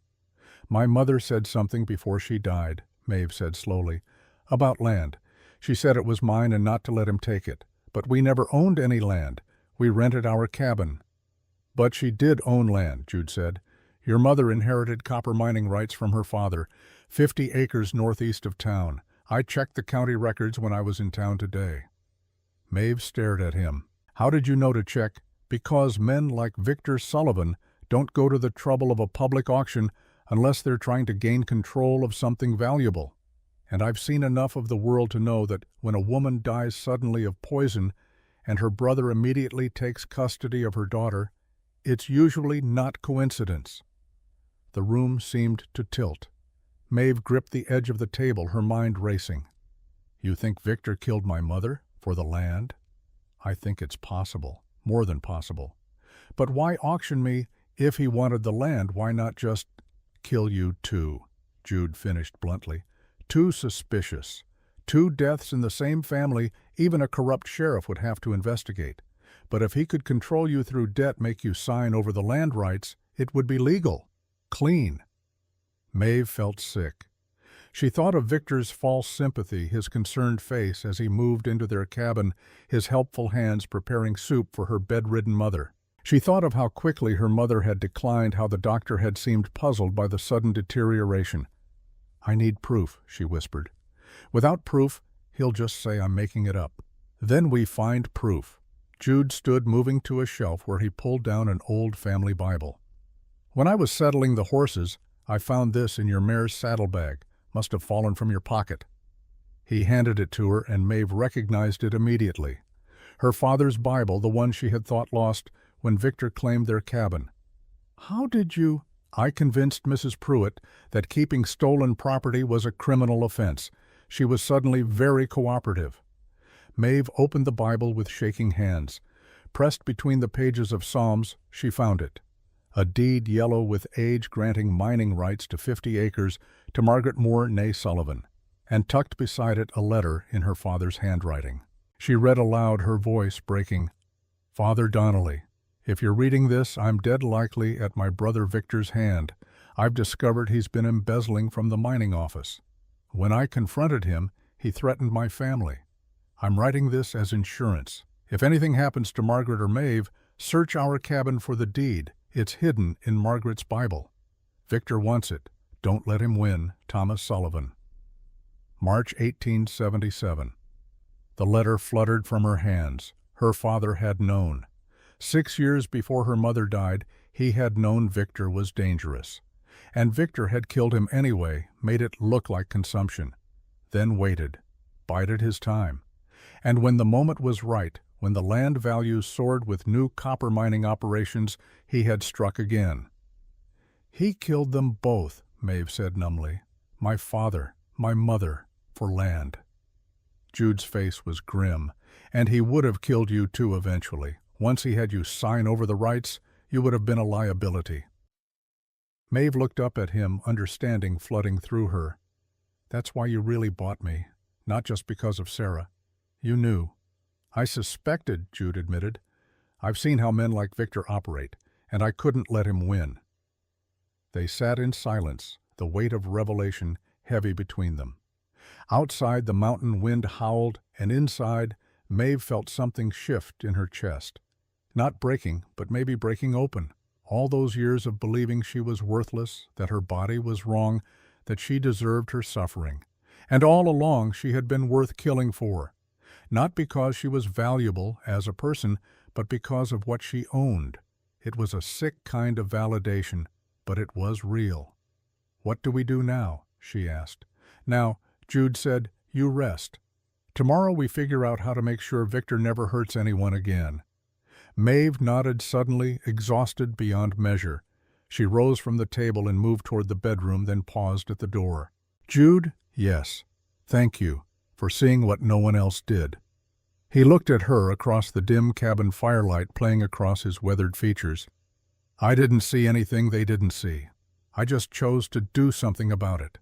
"My mother said something before she died," Maeve said slowly, "about land. She said it was mine and not to let him take it. But we never owned any land. We rented our cabin." "But she did own land," Jude said. "Your mother inherited copper mining rights from her father, 50 acres northeast of town. I checked the county records when I was in town today." Maeve stared at him. "How did you know to check?" "Because men like Victor Sullivan don't go to the trouble of a public auction unless they're trying to gain control of something valuable. And I've seen enough of the world to know that when a woman dies suddenly of poison and her brother immediately takes custody of her daughter, it's usually not coincidence." The room seemed to tilt. Maeve gripped the edge of the table, her mind racing. "You think Victor killed my mother for the land?" "I think it's possible, more than possible. But why auction me if he wanted the land? Why not just kill you too?" Jude finished bluntly. "Too suspicious. 2 deaths in the same family, even a corrupt sheriff would have to investigate. But if he could control you through debt, make you sign over the land rights, it would be legal. Clean." Maeve felt sick. She thought of Victor's false sympathy, his concerned face as he moved into their cabin, his helpful hands preparing soup for her bedridden mother. She thought of how quickly her mother had declined, how the doctor had seemed puzzled by the sudden deterioration. "I need proof," she whispered. "Without proof, he'll just say I'm making it up." "Then we find proof." Jude stood, moving to a shelf where he pulled down an old family Bible. "When I was settling the horses, I found this in your mare's saddlebag. Must have fallen from your pocket." He handed it to her, and Maeve recognized it immediately. Her father's Bible, the one she had thought lost when Victor claimed their cabin. "How did you—" "I convinced Mrs. Pruitt that keeping stolen property was a criminal offense. She was suddenly very cooperative." Maeve opened the Bible with shaking hands. Pressed between the pages of Psalms, she found it. A deed yellow with age granting mining rights to 50 acres to Margaret Moore née Sullivan, and tucked beside it a letter in her father's handwriting. She read aloud, her voice breaking. "Father Donnelly, if you're reading this, I'm dead likely at my brother Victor's hand. I've discovered he's been embezzling from the mining office. When I confronted him, he threatened my family. I'm writing this as insurance. If anything happens to Margaret or Maeve, search our cabin for the deed. It's hidden in Margaret's Bible. Victor wants it. Don't let him win. Thomas Sullivan. March 1877. The letter fluttered from her hands. Her father had known. 6 years before her mother died, he had known Victor was dangerous. And Victor had killed him anyway, made it look like consumption. Then waited, bided his time. And when the moment was right, when the land values soared with new copper mining operations, he had struck again. He killed them both, Maeve said numbly. My father, my mother, for land. Jude's face was grim, and he would have killed you too eventually. Once he had you sign over the rights, you would have been a liability. Maeve looked up at him, understanding flooding through her. That's why you really bought me, not just because of Sarah. You knew. I suspected, Jude admitted. I've seen how men like Victor operate, and I couldn't let him win. They sat in silence, the weight of revelation heavy between them. Outside, the mountain wind howled, and inside, Maeve felt something shift in her chest. Not breaking, but maybe breaking open. All those years of believing she was worthless, that her body was wrong, that she deserved her suffering. And all along she had been worth killing for. Not because she was valuable as a person, but because of what she owned. It was a sick kind of validation, but it was real. What do we do now? She asked. Now, Jude said, you rest. Tomorrow we figure out how to make sure Victor never hurts anyone again. Maeve nodded suddenly, exhausted beyond measure. She rose from the table and moved toward the bedroom, then paused at the door. Jude? Yes. Thank you for seeing what no one else did. He looked at her across the dim cabin firelight playing across his weathered features. I didn't see anything they didn't see. I just chose to do something about it.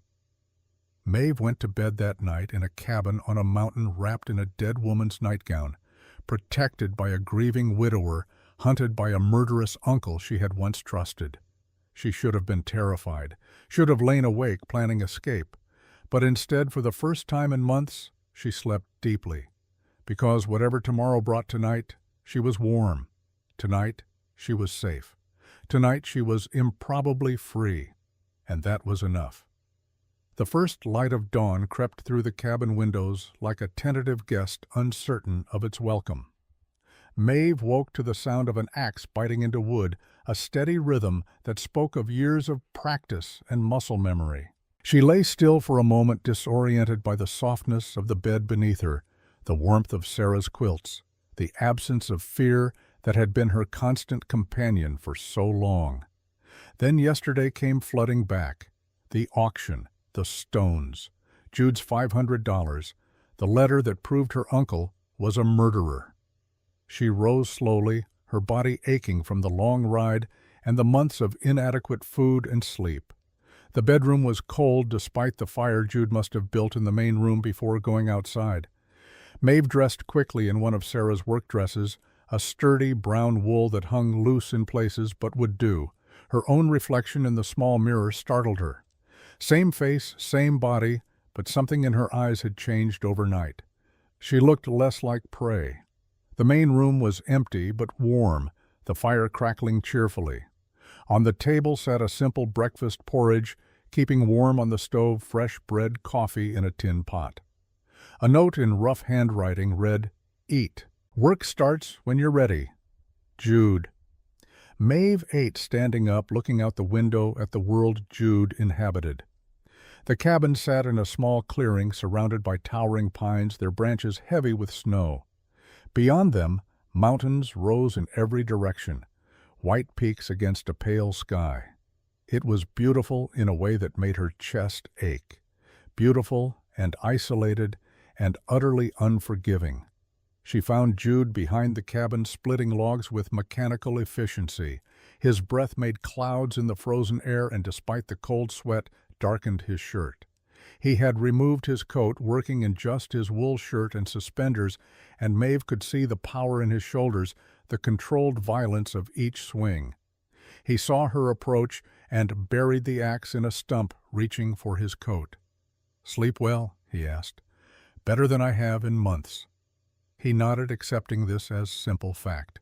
Maeve went to bed that night in a cabin on a mountain wrapped in a dead woman's nightgown, protected by a grieving widower, hunted by a murderous uncle she had once trusted. She should have been terrified, should have lain awake planning escape. But instead, for the first time in months, she slept deeply. Because whatever tomorrow brought tonight, she was warm. Tonight, she was safe. Tonight, she was improbably free. And that was enough. The first light of dawn crept through the cabin windows like a tentative guest uncertain of its welcome. Maeve woke to the sound of an axe biting into wood, a steady rhythm that spoke of years of practice and muscle memory. She lay still for a moment, disoriented by the softness of the bed beneath her, the warmth of Sarah's quilts, the absence of fear that had been her constant companion for so long. Then yesterday came flooding back. The auction, the stones, Jude's $500, the letter that proved her uncle was a murderer. She rose slowly, her body aching from the long ride and the months of inadequate food and sleep. The bedroom was cold despite the fire Jude must have built in the main room before going outside. Maeve dressed quickly in one of Sarah's work dresses, a sturdy brown wool that hung loose in places but would do. Her own reflection in the small mirror startled her. Same face, same body, but something in her eyes had changed overnight. She looked less like prey. The main room was empty but warm, the fire crackling cheerfully. On the table sat a simple breakfast porridge, keeping warm on the stove fresh bread, coffee in a tin pot. A note in rough handwriting read, "Eat. Work starts when you're ready. Jude." Maeve ate, standing up, looking out the window at the world Jude inhabited. The cabin sat in a small clearing surrounded by towering pines, their branches heavy with snow. Beyond them, mountains rose in every direction, white peaks against a pale sky. It was beautiful in a way that made her chest ache. Beautiful and isolated and utterly unforgiving. She found Jude behind the cabin splitting logs with mechanical efficiency. His breath made clouds in the frozen air and despite the cold sweat, darkened his shirt. He had removed his coat, working in just his wool shirt and suspenders, and Maeve could see the power in his shoulders, the controlled violence of each swing. He saw her approach and buried the axe in a stump, reaching for his coat. "Sleep well?" he asked. "Better than I have in months." He nodded, accepting this as simple fact.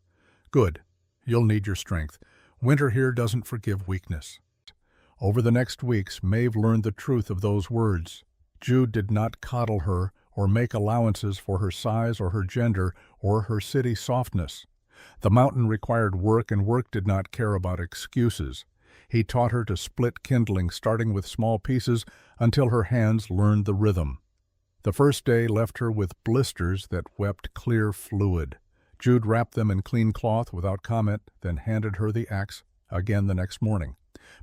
"Good. You'll need your strength. Winter here doesn't forgive weakness." Over the next weeks, Maeve learned the truth of those words. Jude did not coddle her or make allowances for her size or her gender or her city softness. The mountain required work, and work did not care about excuses. He taught her to split kindling, starting with small pieces until her hands learned the rhythm. The first day left her with blisters that wept clear fluid. Jude wrapped them in clean cloth without comment, then handed her the axe again the next morning.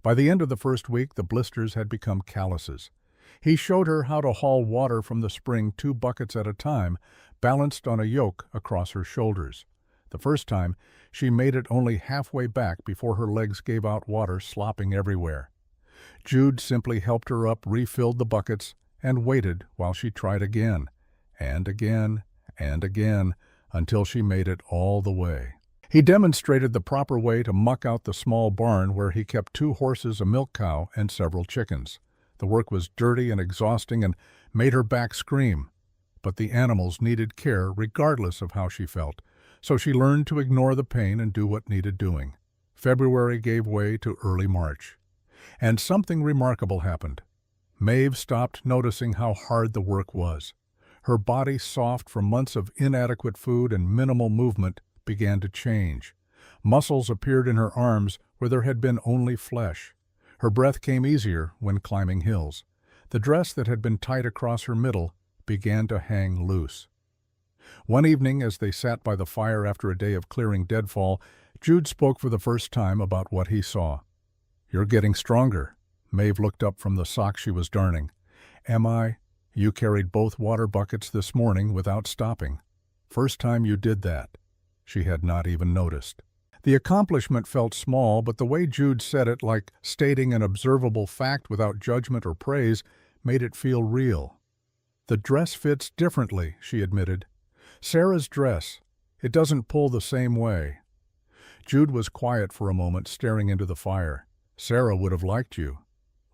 By the end of the first week, the blisters had become calluses. He showed her how to haul water from the spring 2 buckets at a time, balanced on a yoke across her shoulders. The first time, she made it only halfway back before her legs gave out water slopping everywhere. Jude simply helped her up, refilled the buckets, and waited while she tried again, and again, and again, until she made it all the way. He demonstrated the proper way to muck out the small barn where he kept 2 horses, a milk cow, and several chickens. The work was dirty and exhausting and made her back scream, but the animals needed care regardless of how she felt, so she learned to ignore the pain and do what needed doing. February gave way to early March, and something remarkable happened. Maeve stopped noticing how hard the work was. Her body, soft from months of inadequate food and minimal movement, began to change. Muscles appeared in her arms where there had been only flesh. Her breath came easier when climbing hills. The dress that had been tight across her middle began to hang loose. One evening, as they sat by the fire after a day of clearing deadfall, Jude spoke for the first time about what he saw. "You're getting stronger." Maeve looked up from the sock she was darning. "Am I? You carried both water buckets this morning without stopping. First time you did that." She had not even noticed. The accomplishment felt small, but the way Jude said it, like stating an observable fact without judgment or praise, made it feel real. "The dress fits differently," she admitted. "Sarah's dress. It doesn't pull the same way." Jude was quiet for a moment, staring into the fire. "Sarah would have liked you."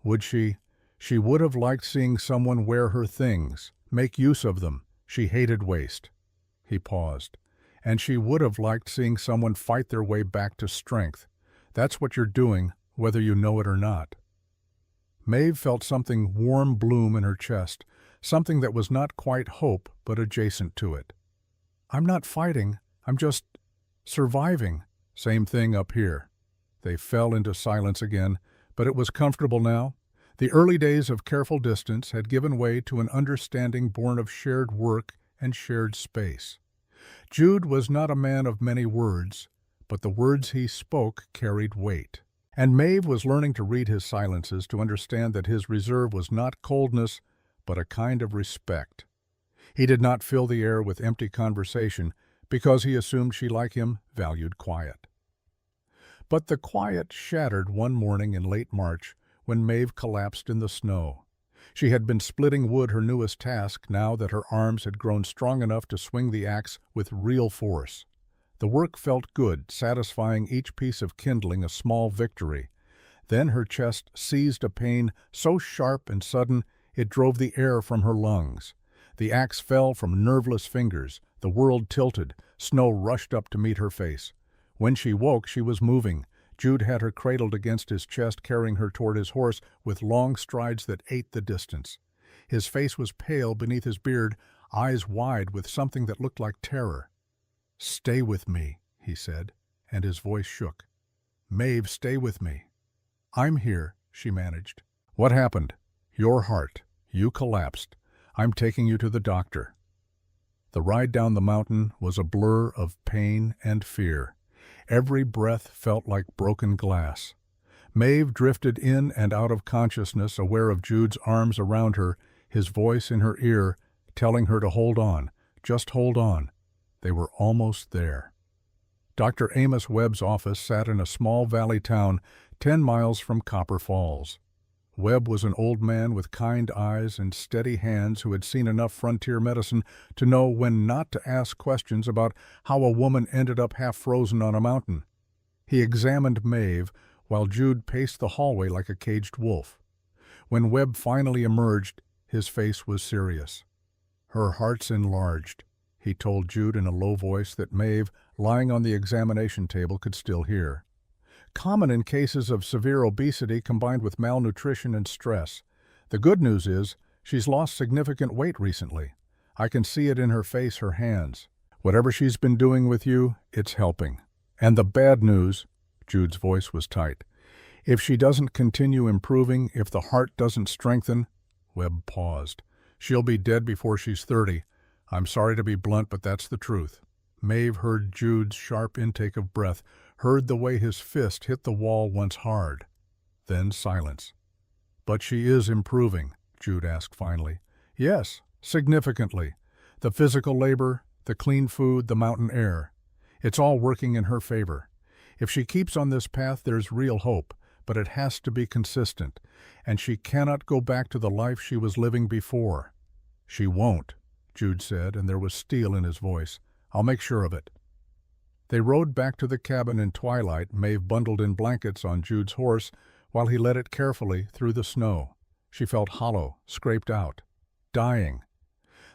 Would she? She would have liked seeing someone wear her things, make use of them. She hated waste. He paused. "And she would have liked seeing someone fight their way back to strength. That's what you're doing, whether you know it or not." Maeve felt something warm bloom in her chest, something that was not quite hope, but adjacent to it. "I'm not fighting, I'm just surviving." Same thing up here. They fell into silence again, but it was comfortable now. The early days of careful distance had given way to an understanding born of shared work and shared space. Jude was not a man of many words, but the words he spoke carried weight. And Maeve was learning to read his silences, to understand that his reserve was not coldness, but a kind of respect. He did not fill the air with empty conversation because he assumed she, like him, valued quiet. But the quiet shattered one morning in late March when Maeve collapsed in the snow. She had been splitting wood, her newest task, now that her arms had grown strong enough to swing the axe with real force. The work felt good, satisfying, each piece of kindling a small victory. Then her chest seized a pain so sharp and sudden it drove the air from her lungs. The axe fell from nerveless fingers. The world tilted. Snow rushed up to meet her face. When she woke, she was moving. Jude had her cradled against his chest, carrying her toward his horse with long strides that ate the distance. His face was pale beneath his beard, eyes wide with something that looked like terror. "Stay with me," he said, and his voice shook. "Maeve, stay with me." "I'm here," she managed. "What happened?" "Your heart. You collapsed. I'm taking you to the doctor." The ride down the mountain was a blur of pain and fear. Every breath felt like broken glass. Maeve drifted in and out of consciousness, aware of Jude's arms around her, his voice in her ear, telling her to hold on, just hold on. They were almost there. Dr. Amos Webb's office sat in a small valley town 10 miles from Copper Falls. Webb was an old man with kind eyes and steady hands who had seen enough frontier medicine to know when not to ask questions about how a woman ended up half frozen on a mountain. He examined Maeve while Jude paced the hallway like a caged wolf. When Webb finally emerged, his face was serious. "Her heart's enlarged," he told Jude in a low voice that Maeve, lying on the examination table, could still hear. common in cases of severe obesity combined with malnutrition and stress. The good news is she's lost significant weight recently. I can see it in her face, her hands. Whatever she's been doing with you, it's helping. And the bad news, Jude's voice was tight, if she doesn't continue improving, if the heart doesn't strengthen, Webb paused. She'll be dead before she's 30. I'm sorry to be blunt, but that's the truth. Maeve heard Jude's sharp intake of breath, heard the way his fist hit the wall once hard. Then silence. But she is improving, Jude asked finally. Yes, significantly. The physical labor, the clean food, the mountain air. It's all working in her favor. If she keeps on this path, there's real hope, but it has to be consistent, and she cannot go back to the life she was living before. She won't, Jude said, and there was steel in his voice. I'll make sure of it. They rode back to the cabin in twilight, Maeve bundled in blankets on Jude's horse, while he led it carefully through the snow. She felt hollow, scraped out, dying.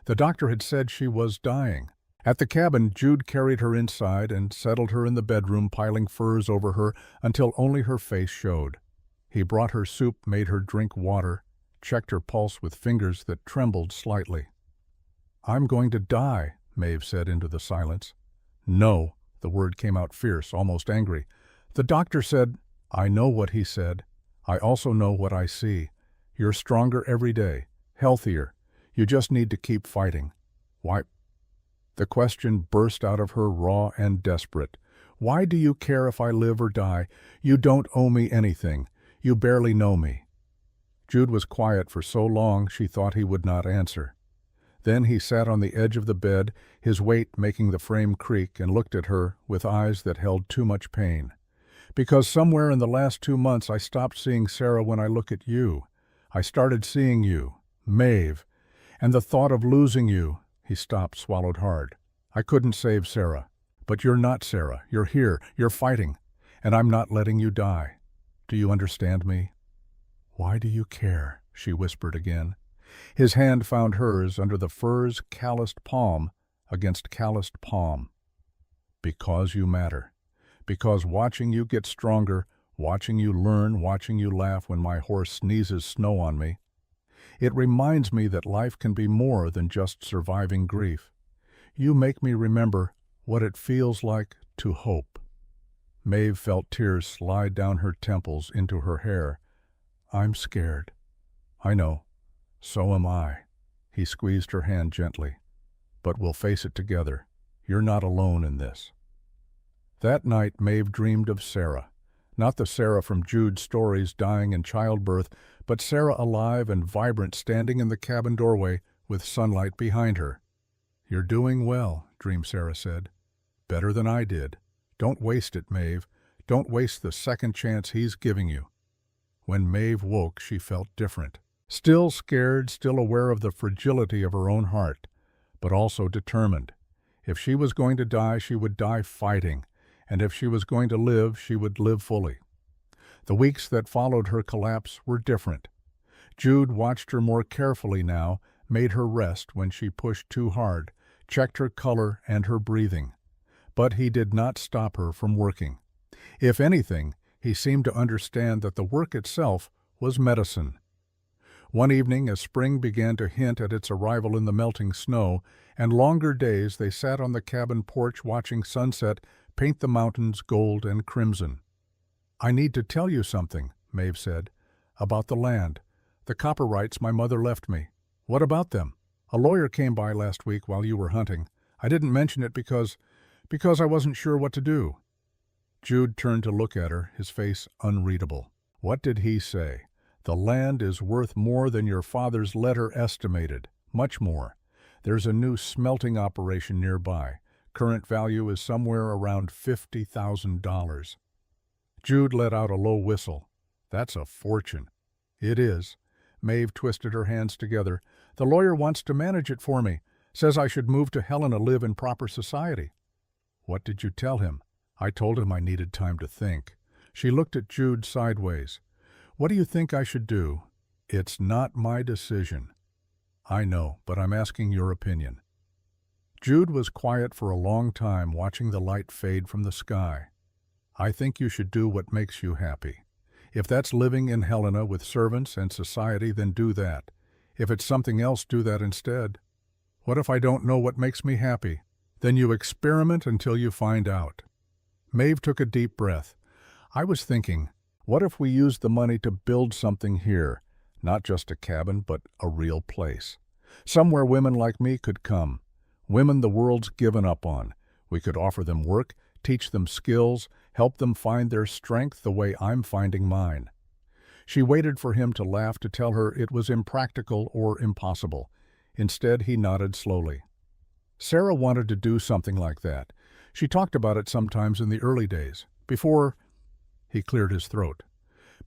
The doctor had said she was dying. At the cabin, Jude carried her inside and settled her in the bedroom, piling furs over her until only her face showed. He brought her soup, made her drink water, checked her pulse with fingers that trembled slightly. I'm going to die, Maeve said into the silence. No, the word came out fierce, almost angry. The doctor said, I know what he said. I also know what I see. You're stronger every day, healthier. You just need to keep fighting. Why? The question burst out of her raw and desperate. Why do you care if I live or die? You don't owe me anything. You barely know me. Jude was quiet for so long she thought he would not answer. Then he sat on the edge of the bed, his weight making the frame creak, and looked at her with eyes that held too much pain. Because somewhere in the last 2 months I stopped seeing Sarah when I look at you. I started seeing you, Maeve, and the thought of losing you. He stopped, swallowed hard. I couldn't save Sarah. But you're not Sarah. You're here. You're fighting. And I'm not letting you die. Do you understand me? Why do you care? She whispered again. His hand found hers under the fur's calloused palm against calloused palm. Because you matter. Because watching you get stronger, watching you learn, watching you laugh when my horse sneezes snow on me, it reminds me that life can be more than just surviving grief. You make me remember what it feels like to hope. Maeve felt tears slide down her temples into her hair. I'm scared. I know. So am I. He squeezed her hand gently. But we'll face it together. You're not alone in this. That night Maeve dreamed of Sarah. Not the Sarah from Jude's stories dying in childbirth, but Sarah alive and vibrant standing in the cabin doorway with sunlight behind her. You're doing well, dreamed Sarah said. Better than I did. Don't waste it, Maeve. Don't waste the second chance he's giving you. When Maeve woke, she felt different. Still scared, still aware of the fragility of her own heart, but also determined. If she was going to die, she would die fighting, and if she was going to live, she would live fully. The weeks that followed her collapse were different. Jude watched her more carefully now, made her rest when she pushed too hard, checked her color and her breathing. But he did not stop her from working. If anything, he seemed to understand that the work itself was medicine. One evening, as spring began to hint at its arrival in the melting snow, and longer days, they sat on the cabin porch watching sunset paint the mountains gold and crimson. I need to tell you something, Maeve said, about the land, the copper rights my mother left me. What about them? A lawyer came by last week while you were hunting. I didn't mention it because I wasn't sure what to do. Jude turned to look at her, his face unreadable. What did he say? The land is worth more than your father's letter estimated, much more. There's a new smelting operation nearby. Current value is somewhere around $50,000. Jude let out a low whistle. That's a fortune. It is. Maeve twisted her hands together. The lawyer wants to manage it for me. Says I should move to Helena, live in proper society. What did you tell him? I told him I needed time to think. She looked at Jude sideways. What do you think I should do? It's not my decision. I know, but I'm asking your opinion. Jude was quiet for a long time, watching the light fade from the sky. I think you should do what makes you happy. If that's living in Helena with servants and society, then do that. If it's something else, do that instead. What if I don't know what makes me happy? Then you experiment until you find out. Maeve took a deep breath. I was thinking, what if we used the money to build something here? Not just a cabin, but a real place. Somewhere women like me could come. Women the world's given up on. We could offer them work, teach them skills, help them find their strength the way I'm finding mine. She waited for him to laugh to tell her it was impractical or impossible. Instead, he nodded slowly. Sarah wanted to do something like that. She talked about it sometimes in the early days, before he cleared his throat.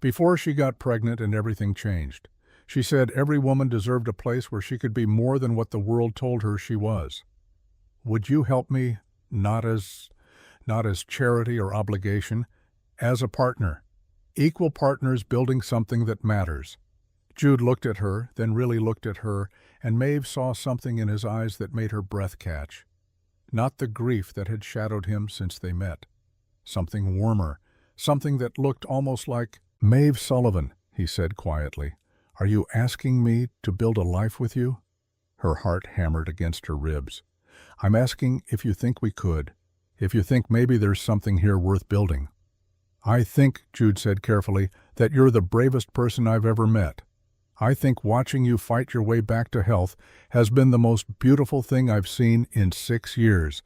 Before she got pregnant and everything changed. She said every woman deserved a place where she could be more than what the world told her she was. Would you help me, not as charity or obligation, as a partner? Equal partners building something that matters. Jude looked at her, then really looked at her, and Maeve saw something in his eyes that made her breath catch. Not the grief that had shadowed him since they met. Something warmer, something that looked almost like, Maeve Sullivan, he said quietly, are you asking me to build a life with you? Her heart hammered against her ribs. I'm asking if you think we could, if you think maybe there's something here worth building. I think, Jude said carefully, that you're the bravest person I've ever met. I think watching you fight your way back to health has been the most beautiful thing I've seen in 6 years.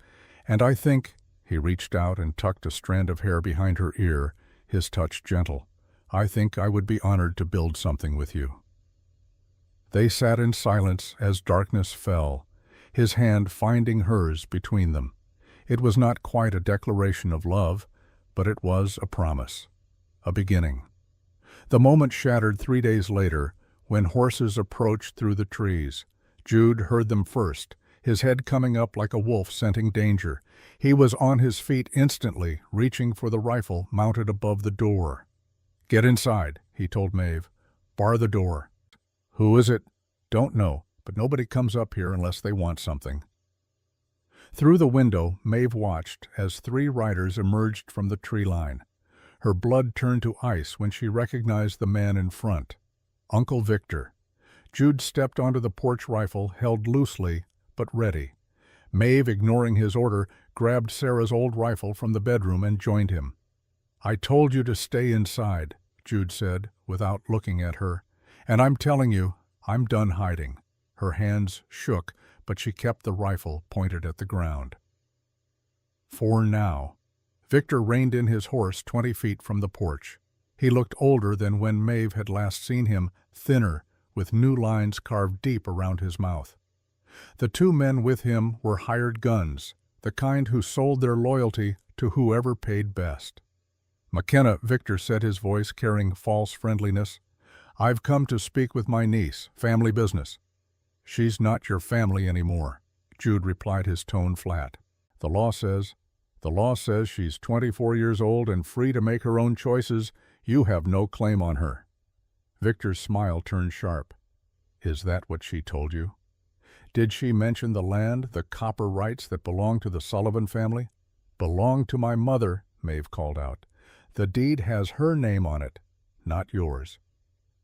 And I think, he reached out and tucked a strand of hair behind her ear, his touch gentle, I think I would be honored to build something with you. They sat in silence as darkness fell, his hand finding hers between them. It was not quite a declaration of love, but it was a promise, a beginning. The moment shattered 3 days later, when horses approached through the trees. Jude heard them first, his head coming up like a wolf scenting danger. He was on his feet instantly, reaching for the rifle mounted above the door. Get inside, he told Maeve. Bar the door. Who is it? Don't know, but nobody comes up here unless they want something. Through the window, Maeve watched as 3 riders emerged from the tree line. Her blood turned to ice when she recognized the man in front. Uncle Victor. Jude stepped onto the porch rifle, held loosely, but ready. Maeve, ignoring his order, grabbed Sarah's old rifle from the bedroom and joined him. I told you to stay inside, Jude said, without looking at her. And I'm telling you, I'm done hiding. Her hands shook, but she kept the rifle pointed at the ground. For now. Victor reined in his horse 20 feet from the porch. He looked older than when Maeve had last seen him, thinner, with new lines carved deep around his mouth. The 2 men with him were hired guns, the kind who sold their loyalty to whoever paid best. McKenna, Victor said, his voice carrying false friendliness. I've come to speak with my niece, family business. She's not your family anymore, Jude replied, his tone flat. The law says she's 24 years old and free to make her own choices. You have no claim on her. Victor's smile turned sharp. Is that what she told you? Did she mention the land, the copper rights that belong to the Sullivan family? Belong to my mother, Maeve called out. The deed has her name on it, not yours.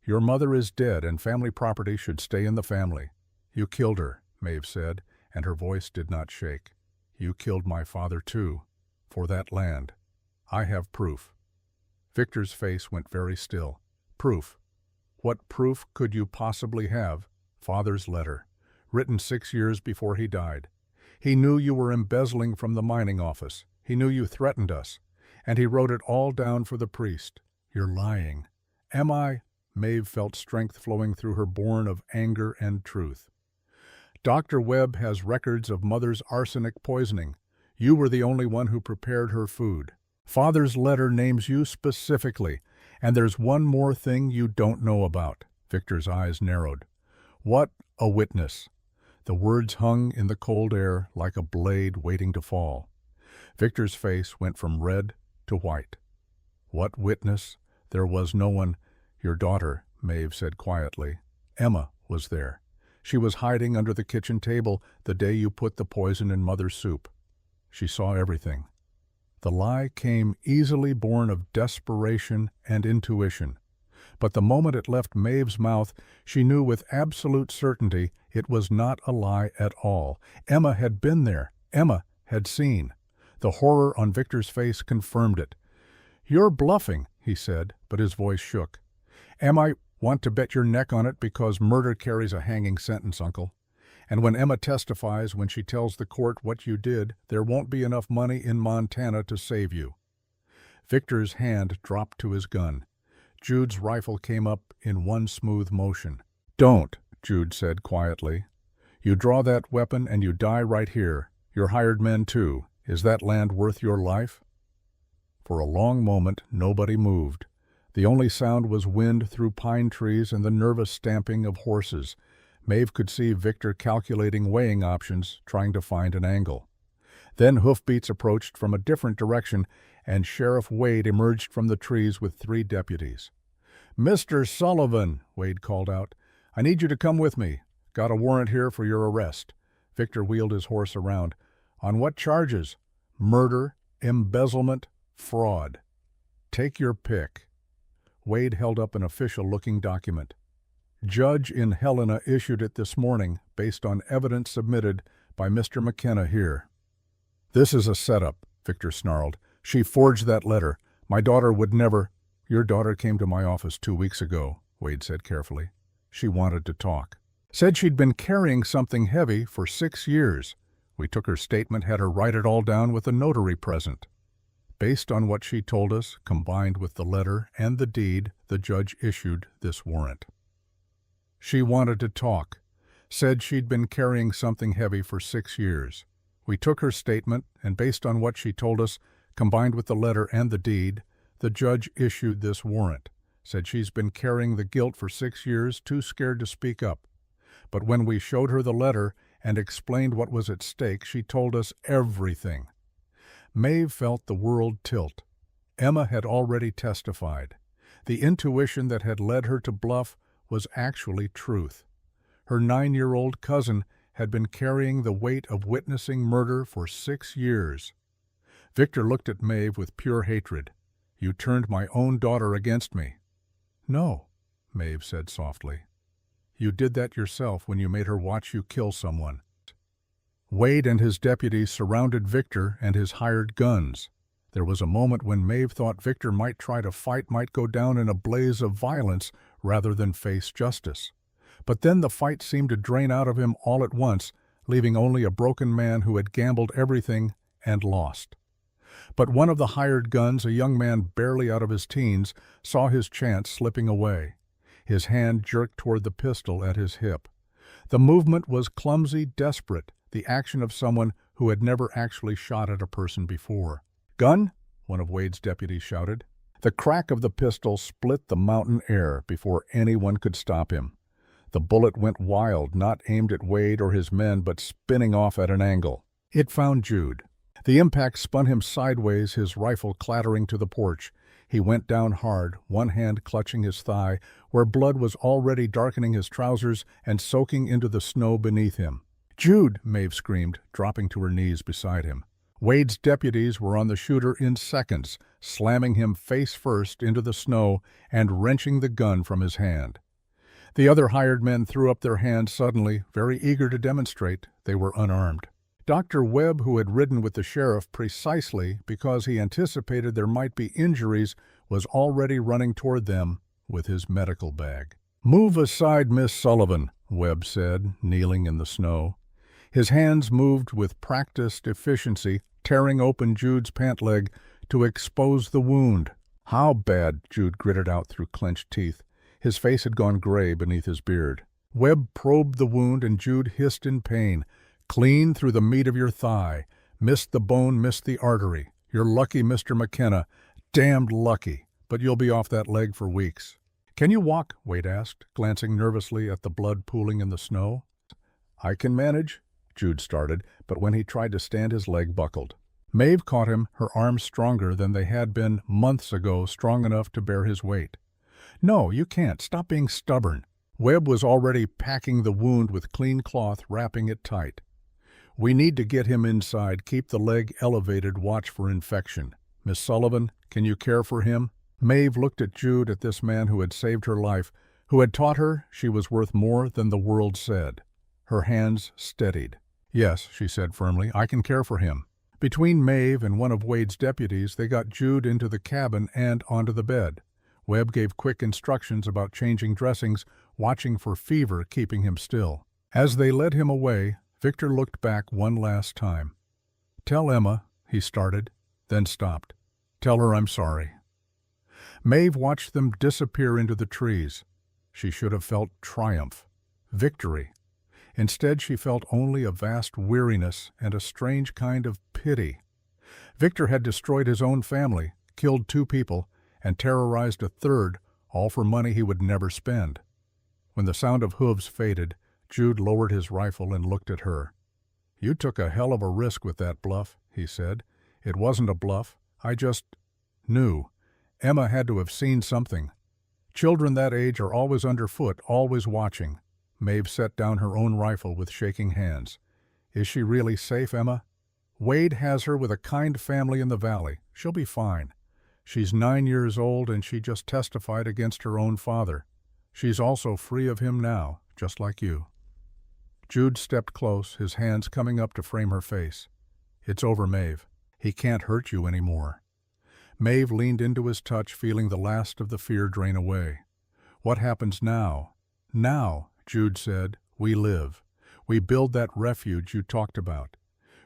Your mother is dead and family property should stay in the family. You killed her, Maeve said, and her voice did not shake. You killed my father too, for that land. I have proof. Victor's face went very still. Proof? What proof could you possibly have? Father's letter, written 6 years before he died. He knew you were embezzling from the mining office. He knew you threatened us. And he wrote it all down for the priest. You're lying. Am I? Maeve felt strength flowing through her, born of anger and truth. Dr. Webb has records of Mother's arsenic poisoning. You were the only one who prepared her food. Father's letter names you specifically, and there's one more thing you don't know about. Victor's eyes narrowed. What? A witness. The words hung in the cold air like a blade waiting to fall. Victor's face went from red to white. What witness? There was no one. Your daughter, Maeve said quietly. Emma was there. She was hiding under the kitchen table the day you put the poison in Mother's soup. She saw everything. The lie came easily born of desperation and intuition. But the moment it left Maeve's mouth, she knew with absolute certainty it was not a lie at all. Emma had been there. Emma had seen. The horror on Victor's face confirmed it. "You're bluffing," he said, but his voice shook. "Am I want to bet your neck on it because murder carries a hanging sentence, Uncle. And when Emma testifies, when she tells the court what you did, there won't be enough money in Montana to save you." Victor's hand dropped to his gun. Jude's rifle came up in one smooth motion. "Don't," Jude said quietly. "You draw that weapon and you die right here. You're hired men too. Is that land worth your life?" For a long moment, nobody moved. The only sound was wind through pine trees and the nervous stamping of horses. Maeve could see Victor calculating weighing options, trying to find an angle. Then hoofbeats approached from a different direction, and Sheriff Wade emerged from the trees with 3 deputies. "Mr. Sullivan," Wade called out, "I need you to come with me. Got a warrant here for your arrest." Victor wheeled his horse around. "On what charges?" "Murder, embezzlement, fraud. Take your pick." Wade held up an official-looking document. "Judge in Helena issued it this morning based on evidence submitted by Mr. McKenna here." "This is a setup," Victor snarled. "She forged that letter. My daughter would never—" "Your daughter came to my office 2 weeks ago," Wade said carefully. "She wanted to talk. Said she'd been carrying something heavy for 6 years. We took her statement, had her write it all down with a notary present. Based on what she told us, combined with the letter and the deed, the judge issued this warrant. She wanted to talk. Said she'd been carrying something heavy for 6 years. We took her statement, and based on what she told us, combined with the letter and the deed, the judge issued this warrant. Said she's been carrying the guilt for 6 years, too scared to speak up. But when we showed her the letter and explained what was at stake, she told us everything." Maeve felt the world tilt. Emma had already testified. The intuition that had led her to bluff was actually truth. Her 9-year-old cousin had been carrying the weight of witnessing murder for 6 years. Victor looked at Maeve with pure hatred. "You turned my own daughter against me." "No," Maeve said softly. "You did that yourself when you made her watch you kill someone." Wade and his deputies surrounded Victor and his hired guns. There was a moment when Maeve thought Victor might try to fight, might go down in a blaze of violence rather than face justice. But then the fight seemed to drain out of him all at once, leaving only a broken man who had gambled everything and lost. But one of the hired guns, a young man barely out of his teens, saw his chance slipping away. His hand jerked toward the pistol at his hip. The movement was clumsy, desperate, the action of someone who had never actually shot at a person before. "Gun?" one of Wade's deputies shouted. The crack of the pistol split the mountain air before anyone could stop him. The bullet went wild, not aimed at Wade or his men, but spinning off at an angle. It found Jude. The impact spun him sideways, his rifle clattering to the porch. He went down hard, one hand clutching his thigh, where blood was already darkening his trousers and soaking into the snow beneath him. "Jude!" Maeve screamed, dropping to her knees beside him. Wade's deputies were on the shooter in seconds, slamming him face first into the snow and wrenching the gun from his hand. The other hired men threw up their hands suddenly, very eager to demonstrate they were unarmed. Dr. Webb, who had ridden with the sheriff precisely because he anticipated there might be injuries, was already running toward them with his medical bag. "Move aside, Miss Sullivan," Webb said, kneeling in the snow. His hands moved with practiced efficiency, tearing open Jude's pant leg to expose the wound. "How bad?" Jude gritted out through clenched teeth. His face had gone gray beneath his beard. Webb probed the wound, and Jude hissed in pain. "Clean through the meat of your thigh. Missed the bone, missed the artery. You're lucky, Mr. McKenna. Damned lucky. But you'll be off that leg for weeks." "Can you walk?" Wade asked, glancing nervously at the blood pooling in the snow. "I can manage," Jude started, but when he tried to stand, his leg buckled. Maeve caught him, her arms stronger than they had been months ago, strong enough to bear his weight. "No, you can't. Stop being stubborn." Webb was already packing the wound with clean cloth, wrapping it tight. We need to get him inside. Keep the leg elevated. Watch for infection. Miss Sullivan, can you care for him?" Maeve looked at Jude, at this man who had saved her life, who had taught her she was worth more than the world said. Her hands steadied. "Yes," she said firmly, "I can care for him." Between Maeve and one of Wade's deputies, they got Jude into the cabin and onto the bed. Webb gave quick instructions about changing dressings, watching for fever, keeping him still. As they led him away, Victor looked back one last time. "Tell Emma," he started, then stopped. "Tell her I'm sorry." Maeve watched them disappear into the trees. She should have felt triumph, victory. Instead, she felt only a vast weariness and a strange kind of pity. Victor had destroyed his own family, killed 2 people, and terrorized a 3rd, all for money he would never spend. When the sound of hooves faded, Jude lowered his rifle and looked at her. "You took a hell of a risk with that bluff," he said. "It wasn't a bluff. I just knew. Emma had to have seen something. Children that age are always underfoot, always watching." Maeve set down her own rifle with shaking hands. "Is she really safe, Emma?" "Wade has her with a kind family in the valley. She'll be fine. She's 9 years old and she just testified against her own father. She's also free of him now, just like you." Jude stepped close, his hands coming up to frame her face. "It's over, Maeve. He can't hurt you anymore." Maeve leaned into his touch, feeling the last of the fear drain away. "What happens now?" "Now," Jude said, "we live. We build that refuge you talked about.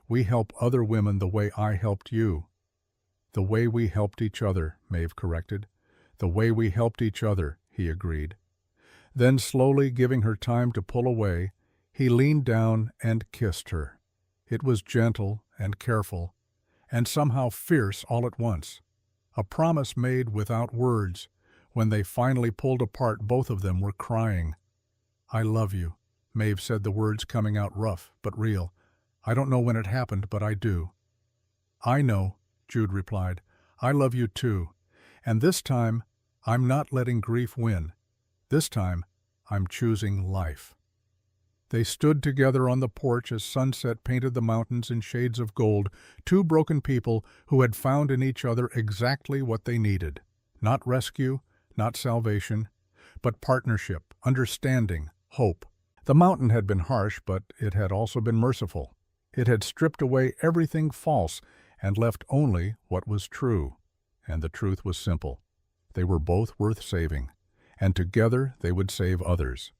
We help other women the way I helped you." "The way we helped each other," Maeve corrected. "The way we helped each other," he agreed. Then, slowly giving her time to pull away, he leaned down and kissed her. It was gentle and careful, and somehow fierce all at once. A promise made without words. When they finally pulled apart, both of them were crying. "I love you," Maeve said, the words coming out rough but real. "I don't know when it happened, but I do." "I know," Jude replied. "I love you too. And this time, I'm not letting grief win. This time, I'm choosing life." They stood together on the porch as sunset painted the mountains in shades of gold, 2 broken people who had found in each other exactly what they needed. Not rescue, not salvation, but partnership, understanding, hope. The mountain had been harsh, but it had also been merciful. It had stripped away everything false and left only what was true. And the truth was simple. They were both worth saving, and together they would save others.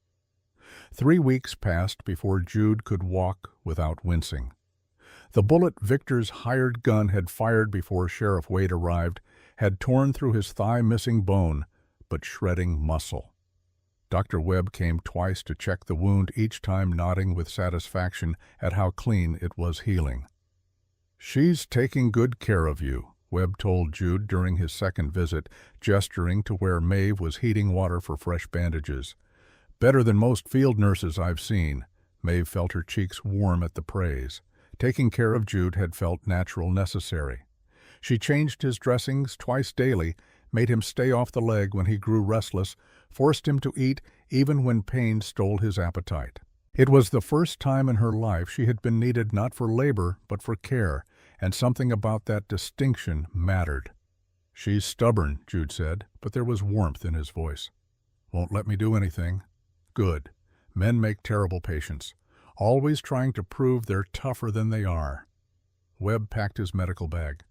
3 weeks passed before Jude could walk without wincing. The bullet Victor's hired gun had fired before Sheriff Wade arrived had torn through his thigh-missing bone, but shredding muscle. Dr. Webb came twice to check the wound, each time nodding with satisfaction at how clean it was healing. "She's taking good care of you," Webb told Jude during his second visit, gesturing to where Maeve was heating water for fresh bandages. "Better than most field nurses I've seen." Maeve felt her cheeks warm at the praise. Taking care of Jude had felt natural, necessary. She changed his dressings twice daily, made him stay off the leg when he grew restless, forced him to eat even when pain stole his appetite. It was the first time in her life she had been needed not for labor but for care, and something about that distinction mattered. "She's stubborn," Jude said, but there was warmth in his voice. "Won't let me do anything." "Good. Men make terrible patients, always trying to prove they're tougher than they are." Webb packed his medical bag.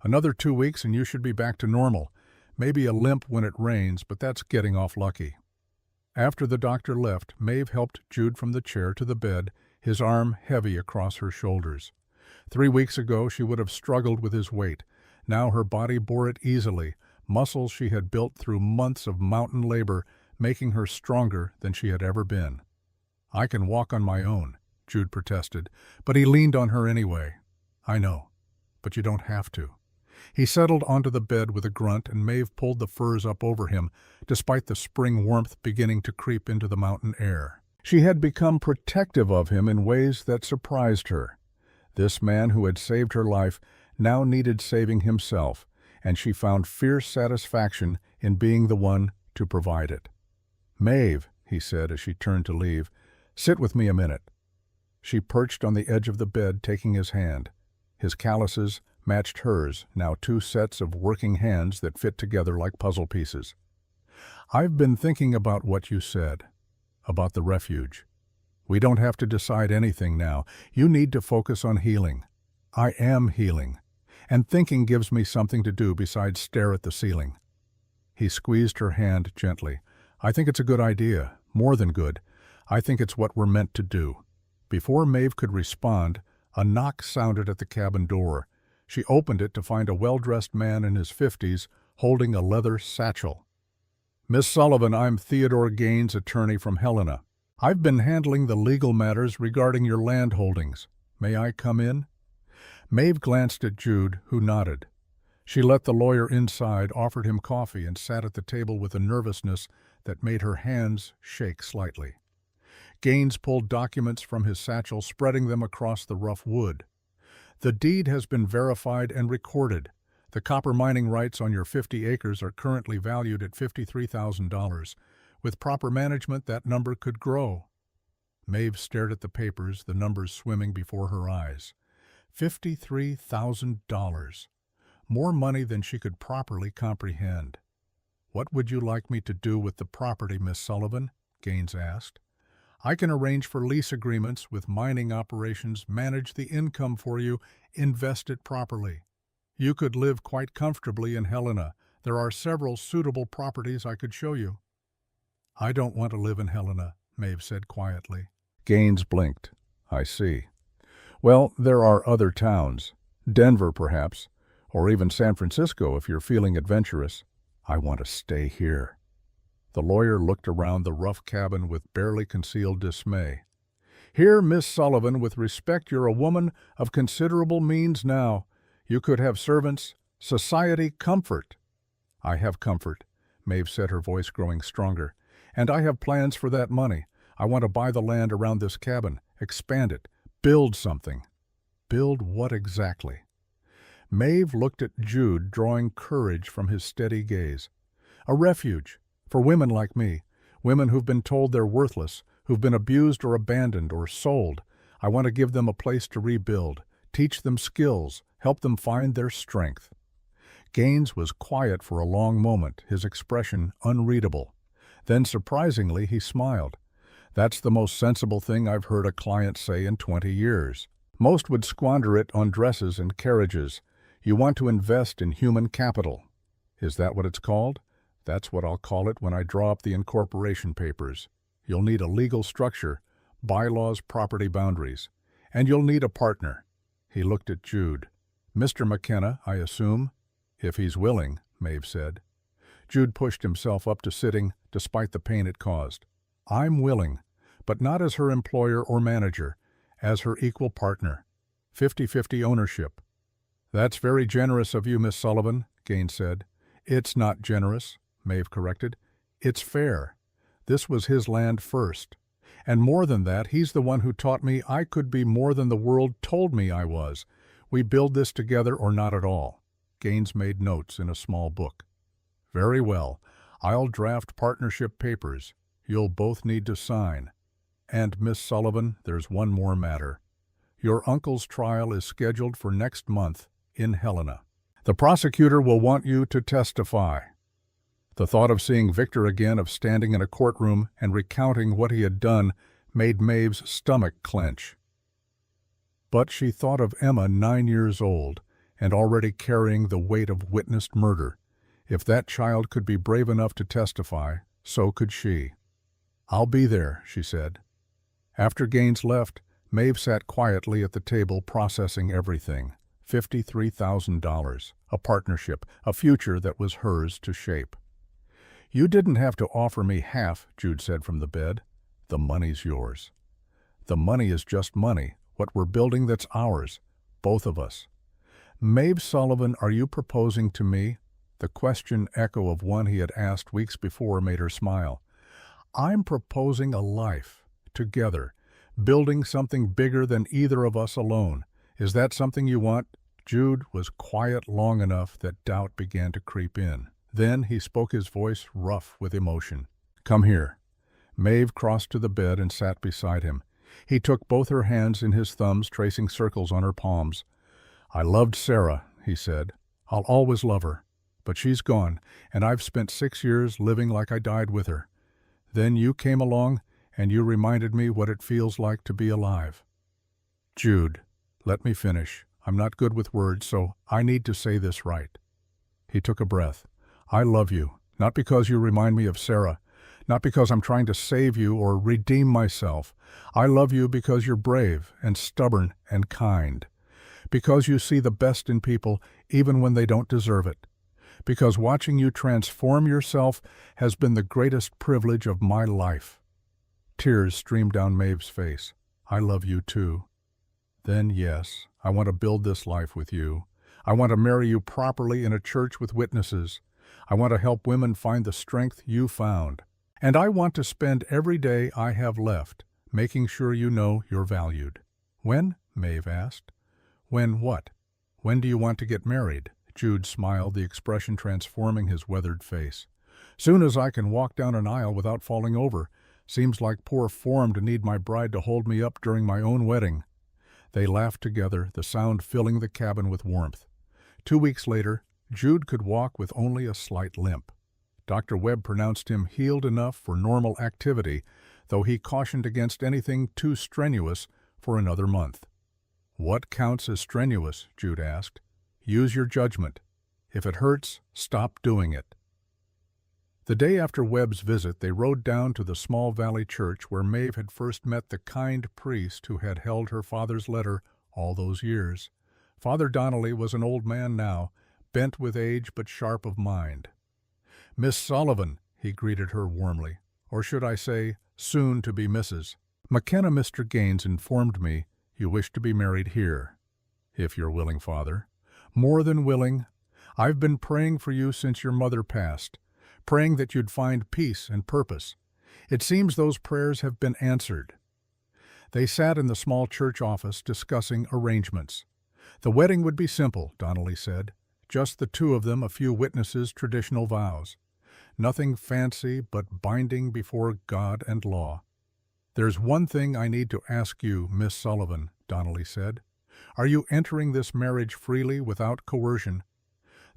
"Another 2 weeks and you should be back to normal. Maybe a limp when it rains, but that's getting off lucky." After the doctor left, Maeve helped Jude from the chair to the bed, his arm heavy across her shoulders. 3 weeks ago she would have struggled with his weight. Now her body bore it easily, muscles she had built through months of mountain labor, making her stronger than she had ever been. "I can walk on my own," Jude protested, but he leaned on her anyway. "I know, but you don't have to." He settled onto the bed with a grunt, and Maeve pulled the furs up over him, despite the spring warmth beginning to creep into the mountain air. She had become protective of him in ways that surprised her. This man who had saved her life now needed saving himself, and she found fierce satisfaction in being the one to provide it. "Maeve," he said as she turned to leave, "sit with me a minute." She perched on the edge of the bed, taking his hand. His calluses matched hers, now two sets of working hands that fit together like puzzle pieces. "I've been thinking about what you said, about the refuge. We don't have to decide anything now. You need to focus on healing. I am healing, and thinking gives me something to do besides stare at the ceiling." He squeezed her hand gently. "I think it's a good idea, more than good. I think it's what we're meant to do." Before Maeve could respond, a knock sounded at the cabin door. She opened it to find a well-dressed man in his 50s holding a leather satchel. "Miss Sullivan, I'm Theodore Gaines, attorney from Helena. I've been handling the legal matters regarding your land holdings. May I come in?" Maeve glanced at Jude, who nodded. She let the lawyer inside, offered him coffee, and sat at the table with a nervousness that made her hands shake slightly. Gaines pulled documents from his satchel, spreading them across the rough wood. "The deed has been verified and recorded. The copper mining rights on your 50 acres are currently valued at $53,000. With proper management, that number could grow." Maeve stared at the papers, the numbers swimming before her eyes. $53,000. More money than she could properly comprehend. "What would you like me to do with the property, Miss Sullivan?" Gaines asked. "I can arrange for lease agreements with mining operations, manage the income for you, invest it properly. You could live quite comfortably in Helena. There are several suitable properties I could show you." "I don't want to live in Helena," Maeve said quietly. Gaines blinked. "I see. Well, there are other towns. Denver, perhaps, or even San Francisco if you're feeling adventurous. I want to stay here." The lawyer looked around the rough cabin with barely concealed dismay. "Here, Miss Sullivan, with respect, you're a woman of considerable means now. You could have servants, society, comfort." "I have comfort," Maeve said, her voice growing stronger. "And I have plans for that money. I want to buy the land around this cabin, expand it, build something." "Build what exactly?" Maeve looked at Jude, drawing courage from his steady gaze. "A refuge. For women like me, women who've been told they're worthless, who've been abused or abandoned or sold. I want to give them a place to rebuild, teach them skills, help them find their strength." Gaines was quiet for a long moment, his expression unreadable. Then, surprisingly, he smiled. "That's the most sensible thing I've heard a client say in 20 years. Most would squander it on dresses and carriages. You want to invest in human capital." "Is that what it's called?" "That's what I'll call it when I draw up the incorporation papers. You'll need a legal structure, bylaws, property boundaries. And you'll need a partner." He looked at Jude. "Mr. McKenna, I assume?" "If he's willing," Maeve said. Jude pushed himself up to sitting, despite the pain it caused. "I'm willing, but not as her employer or manager, as her equal partner. 50-50 ownership." "That's very generous of you, Miss Sullivan," Gaines said. "It's not generous," Maeve corrected. "It's fair. This was his land first. And more than that, he's the one who taught me I could be more than the world told me I was. We build this together or not at all." Gaines made notes in a small book. "Very well. I'll draft partnership papers. You'll both need to sign. And, Miss Sullivan, there's one more matter. Your uncle's trial is scheduled for next month in Helena. The prosecutor will want you to testify." The thought of seeing Victor again, of standing in a courtroom and recounting what he had done, made Maeve's stomach clench. But she thought of Emma, 9 years old, and already carrying the weight of witnessed murder. If that child could be brave enough to testify, so could she. "I'll be there," she said. After Gaines left, Maeve sat quietly at the table processing everything. $53,000, a partnership, a future that was hers to shape. "You didn't have to offer me half," Jude said from the bed. "The money's yours." "The money is just money, what we're building that's ours, both of us." "Maeve Sullivan, are you proposing to me?" The question, echo of one he had asked weeks before, made her smile. "I'm proposing a life, together, building something bigger than either of us alone. Is that something you want?" Jude was quiet long enough that doubt began to creep in. Then he spoke, his voice rough with emotion. "Come here." Maeve crossed to the bed and sat beside him. He took both her hands in his thumbs, tracing circles on her palms. "I loved Sarah," he said. "I'll always love her. But she's gone, and I've spent 6 years living like I died with her. Then you came along, and you reminded me what it feels like to be alive." "Jude, let me finish. I'm not good with words, so I need to say this right." He took a breath. "I love you, not because you remind me of Sarah, not because I'm trying to save you or redeem myself. I love you because you're brave and stubborn and kind. Because you see the best in people even when they don't deserve it. Because watching you transform yourself has been the greatest privilege of my life." Tears streamed down Maeve's face. "I love you too." "Then yes, I want to build this life with you. I want to marry you properly in a church with witnesses. I want to help women find the strength you found. And I want to spend every day I have left making sure you know you're valued." "When?" Maeve asked. "When what? When do you want to get married?" Jude smiled, the expression transforming his weathered face. "Soon as I can walk down an aisle without falling over. Seems like poor form to need my bride to hold me up during my own wedding." They laughed together, the sound filling the cabin with warmth. 2 weeks later, Jude could walk with only a slight limp. Dr. Webb pronounced him healed enough for normal activity, though he cautioned against anything too strenuous for another month. "What counts as strenuous?" Jude asked. "Use your judgment. If it hurts, stop doing it." The day after Webb's visit, they rode down to the small valley church where Maeve had first met the kind priest who had held her father's letter all those years. Father Donnelly was an old man now, bent with age but sharp of mind. "Miss Sullivan," he greeted her warmly, "or should I say, soon to be Mrs. McKenna. Mr. Gaines informed me you wish to be married here." "If you're willing, Father." "More than willing. I've been praying for you since your mother passed, praying that you'd find peace and purpose. It seems those prayers have been answered." They sat in the small church office discussing arrangements. The wedding would be simple, Donnelly said. Just the two of them, a few witnesses, traditional vows. Nothing fancy, but binding before God and law. "There's one thing I need to ask you, Miss Sullivan," Donnelly said. "Are you entering this marriage freely without coercion?"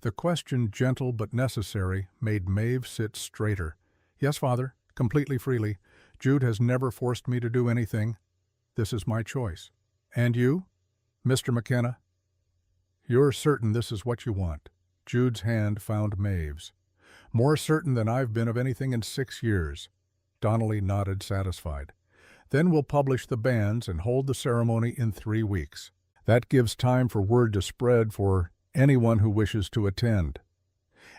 The question, gentle but necessary, made Maeve sit straighter. "Yes, Father, completely freely. Jude has never forced me to do anything. This is my choice." "And you, Mr. McKenna?" "You're certain this is what you want?" Jude's hand found Maeve's. "More certain than I've been of anything in 6 years." Donnelly nodded, satisfied. "Then we'll publish the banns and hold the ceremony in 3 weeks. That gives time for word to spread for anyone who wishes to attend."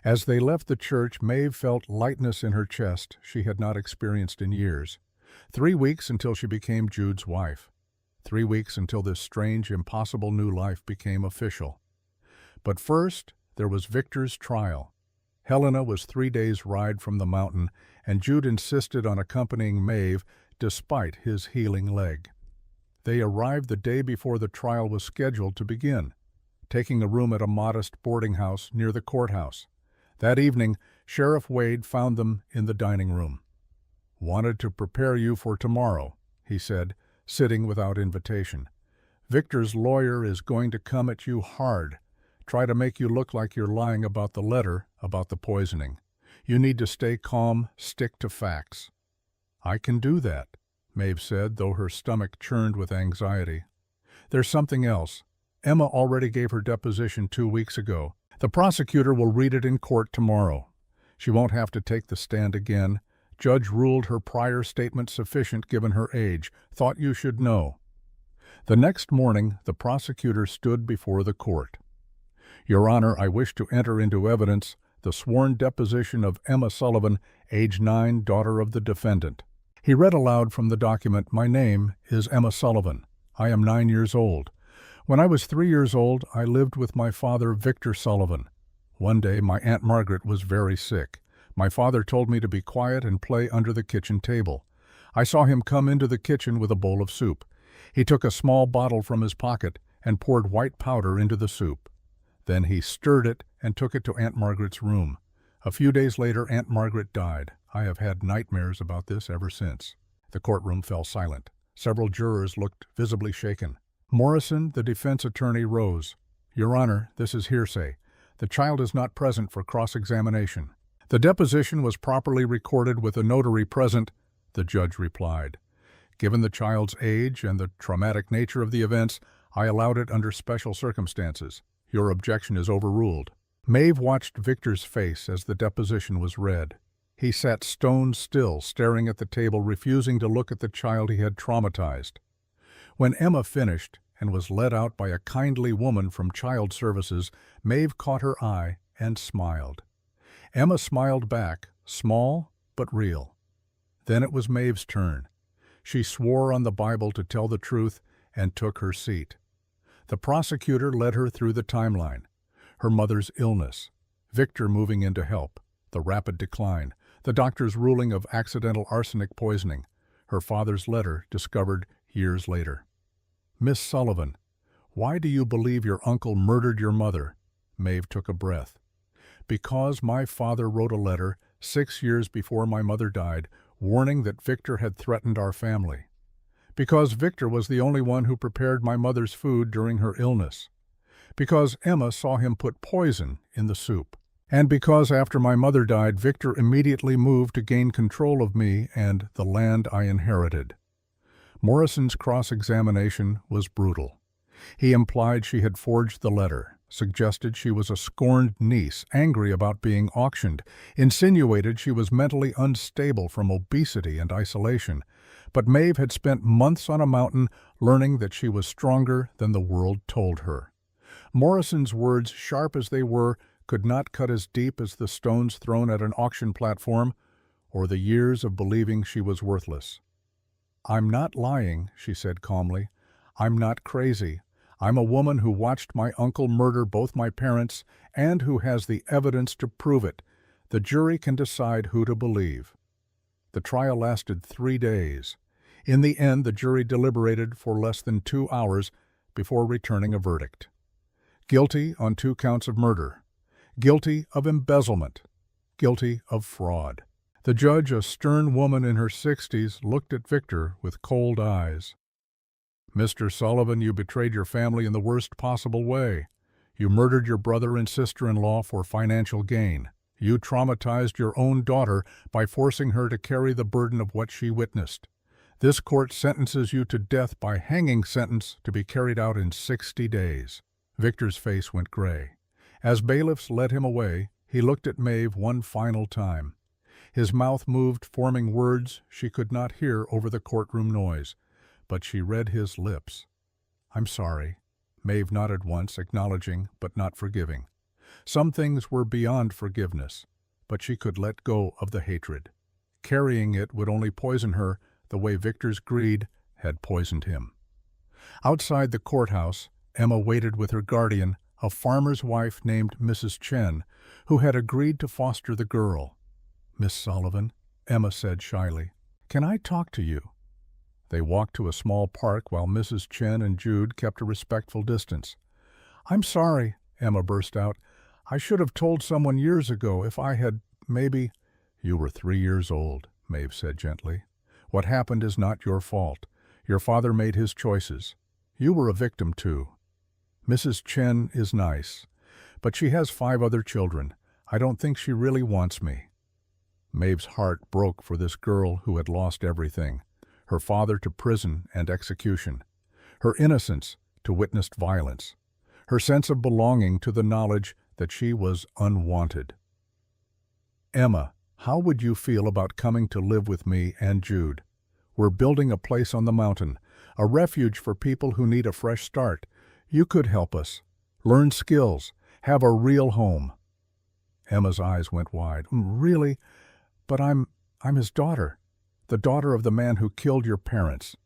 As they left the church, Maeve felt lightness in her chest she had not experienced in years. 3 weeks until she became Jude's wife. 3 weeks until this strange, impossible new life became official. But first, there was Victor's trial. Helena was 3 days' ride from the mountain, and Jude insisted on accompanying Maeve despite his healing leg. They arrived the day before the trial was scheduled to begin, taking a room at a modest boarding house near the courthouse. That evening, Sheriff Wade found them in the dining room. "Wanted to prepare you for tomorrow," he said, sitting without invitation. "Victor's lawyer is going to come at you hard, try to make you look like you're lying about the letter, about the poisoning. You need to stay calm, stick to facts." "I can do that," Maeve said, though her stomach churned with anxiety. "There's something else. Emma already gave her deposition 2 weeks ago. The prosecutor will read it in court tomorrow. She won't have to take the stand again. Judge ruled her prior statement sufficient given her age. Thought you should know." The next morning, the prosecutor stood before the court. "Your Honor, I wish to enter into evidence the sworn deposition of Emma Sullivan, age 9, daughter of the defendant." He read aloud from the document, "My name is Emma Sullivan. I am 9 years old. When I was 3 years old, I lived with my father, Victor Sullivan. One day, my Aunt Margaret was very sick. My father told me to be quiet and play under the kitchen table. I saw him come into the kitchen with a bowl of soup. He took a small bottle from his pocket and poured white powder into the soup. Then he stirred it and took it to Aunt Margaret's room. A few days later, Aunt Margaret died. I have had nightmares about this ever since." The courtroom fell silent. Several jurors looked visibly shaken. Morrison, the defense attorney, rose. "Your Honor, this is hearsay. The child is not present for cross-examination." "The deposition was properly recorded with a notary present," the judge replied. "Given the child's age and the traumatic nature of the events, I allowed it under special circumstances. Your objection is overruled." Maeve watched Victor's face as the deposition was read. He sat stone still, staring at the table, refusing to look at the child he had traumatized. When Emma finished and was led out by a kindly woman from Child Services, Maeve caught her eye and smiled. Emma smiled back, small but real. Then it was Maeve's turn. She swore on the Bible to tell the truth and took her seat. The prosecutor led her through the timeline. Her mother's illness, Victor moving in to help, the rapid decline, the doctor's ruling of accidental arsenic poisoning, her father's letter discovered years later. "Miss Sullivan, why do you believe your uncle murdered your mother?" Maeve took a breath. "Because my father wrote a letter 6 years before my mother died, warning that Victor had threatened our family. Because Victor was the only one who prepared my mother's food during her illness. Because Emma saw him put poison in the soup. And because after my mother died, Victor immediately moved to gain control of me and the land I inherited." Morrison's cross-examination was brutal. He implied she had forged the letter, suggested she was a scorned niece, angry about being auctioned, insinuated she was mentally unstable from obesity and isolation. But Maeve had spent months on a mountain learning that she was stronger than the world told her. Morrison's words, sharp as they were, could not cut as deep as the stones thrown at an auction platform or the years of believing she was worthless. "I'm not lying," she said calmly. "I'm not crazy. I'm a woman who watched my uncle murder both my parents and who has the evidence to prove it. The jury can decide who to believe." The trial lasted 3 days. In the end, the jury deliberated for less than 2 hours before returning a verdict. Guilty on 2 counts of murder. Guilty of embezzlement. Guilty of fraud. The judge, a stern woman in her 60s, looked at Victor with cold eyes. "Mr. Sullivan, you betrayed your family in the worst possible way. You murdered your brother and sister-in-law for financial gain. You traumatized your own daughter by forcing her to carry the burden of what she witnessed. This court sentences you to death by hanging sentence to be carried out in 60 days. Victor's face went gray. As bailiffs led him away, he looked at Maeve one final time. His mouth moved, forming words she could not hear over the courtroom noise, but she read his lips. "I'm sorry." Maeve nodded once, acknowledging but not forgiving. Some things were beyond forgiveness, but she could let go of the hatred. Carrying it would only poison her the way Victor's greed had poisoned him. Outside the courthouse, Emma waited with her guardian, a farmer's wife named Mrs. Chen, who had agreed to foster the girl. "Miss Sullivan," Emma said shyly, "can I talk to you?" They walked to a small park while Mrs. Chen and Jude kept a respectful distance. "I'm sorry," Emma burst out. "I should have told someone years ago if I had, maybe—" "You were 3 years old," Maeve said gently. "What happened is not your fault. Your father made his choices. You were a victim too. Mrs. Chen is nice, but she has 5 other children. I don't think she really wants me." Maeve's heart broke for this girl who had lost everything. Her father to prison and execution. Her innocence to witnessed violence. Her sense of belonging to the knowledge that she was unwanted. "Emma, how would you feel about coming to live with me and Jude? We're building a place on the mountain, a refuge for people who need a fresh start. You could help us. Learn skills. Have a real home." Emma's eyes went wide. "Really? But I'm his daughter. The daughter of the man who killed your parents."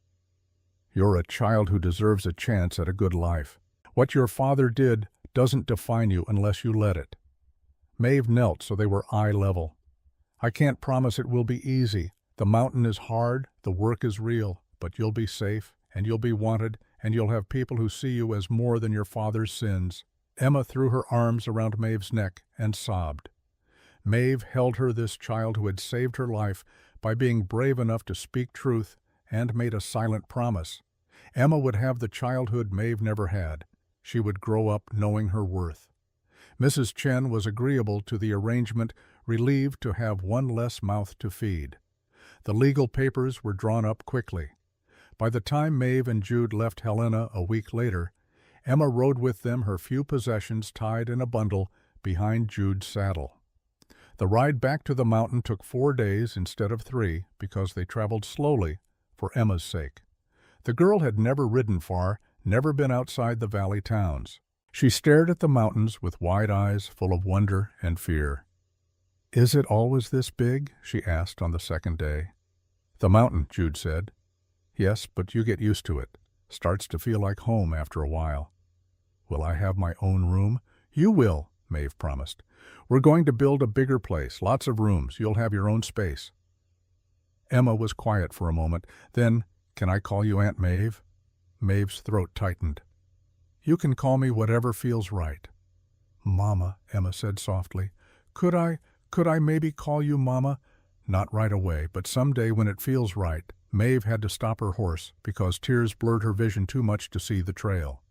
"You're a child who deserves a chance at a good life. What your father did doesn't define you unless you let it." Maeve knelt so they were eye level. "I can't promise it will be easy. The mountain is hard, the work is real, but you'll be safe, and you'll be wanted, and you'll have people who see you as more than your father's sins." Emma threw her arms around Maeve's neck and sobbed. Maeve held her, this child who had saved her life by being brave enough to speak truth and made a silent promise. Emma would have the childhood Maeve never had. She would grow up knowing her worth. Mrs. Chen was agreeable to the arrangement, relieved to have one less mouth to feed. The legal papers were drawn up quickly. By the time Maeve and Jude left Helena a week later, Emma rode with them, her few possessions tied in a bundle behind Jude's saddle. The ride back to the mountain took 4 days instead of 3 because they traveled slowly for Emma's sake. The girl had never ridden far, never been outside the valley towns. She stared at the mountains with wide eyes full of wonder and fear. "Is it always this big?" she asked on the second day. "The mountain," Jude said. "Yes, but you get used to it. Starts to feel like home after a while." "Will I have my own room?" "You will," Maeve promised. "We're going to build a bigger place, lots of rooms. You'll have your own space." Emma was quiet for a moment. Then, "Can I call you Aunt Maeve?" Maeve's throat tightened. "You can call me whatever feels right." "Mama," Emma said softly. Could I maybe call you Mama?" "Not right away, but someday when it feels right." Maeve had to stop her horse because tears blurred her vision too much to see the trail.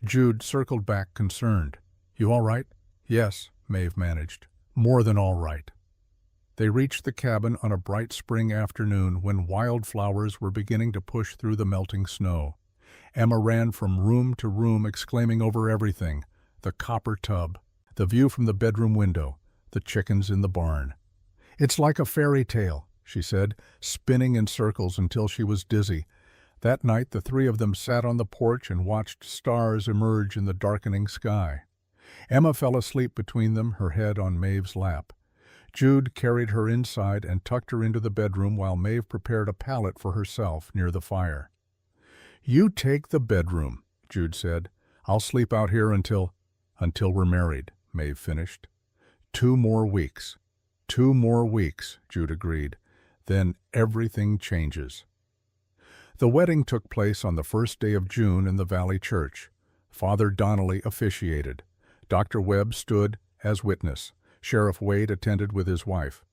Jude circled back, concerned. "You all right?" "Yes," Maeve managed. "More than all right." They reached the cabin on a bright spring afternoon when wildflowers were beginning to push through the melting snow. Emma ran from room to room, exclaiming over everything: the copper tub, the view from the bedroom window, the chickens in the barn. "It's like a fairy tale," she said, spinning in circles until she was dizzy. That night the three of them sat on the porch and watched stars emerge in the darkening sky. Emma fell asleep between them, her head on Maeve's lap. Jude carried her inside and tucked her into the bedroom while Maeve prepared a pallet for herself near the fire. "You take the bedroom," Jude said. "I'll sleep out here until we're married," Maeve finished. 2 more weeks. 2 more weeks, Jude agreed. Then everything changes. The wedding took place on the first day of June in the Valley Church. Father Donnelly officiated. Dr. Webb stood as witness. Sheriff Wade attended with his wife.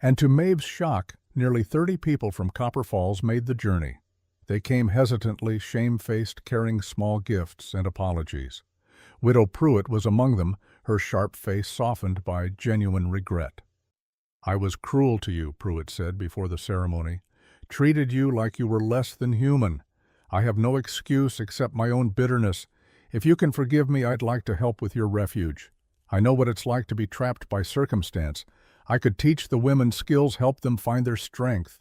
And to Maeve's shock, nearly 30 people from Copper Falls made the journey. They came hesitantly, shame-faced, carrying small gifts and apologies. Widow Pruitt was among them, her sharp face softened by genuine regret. "I was cruel to you," Pruitt said before the ceremony. "Treated you like you were less than human. I have no excuse except my own bitterness. If you can forgive me, I'd like to help with your refuge. I know what it's like to be trapped by circumstance. I could teach the women skills, help them find their strength."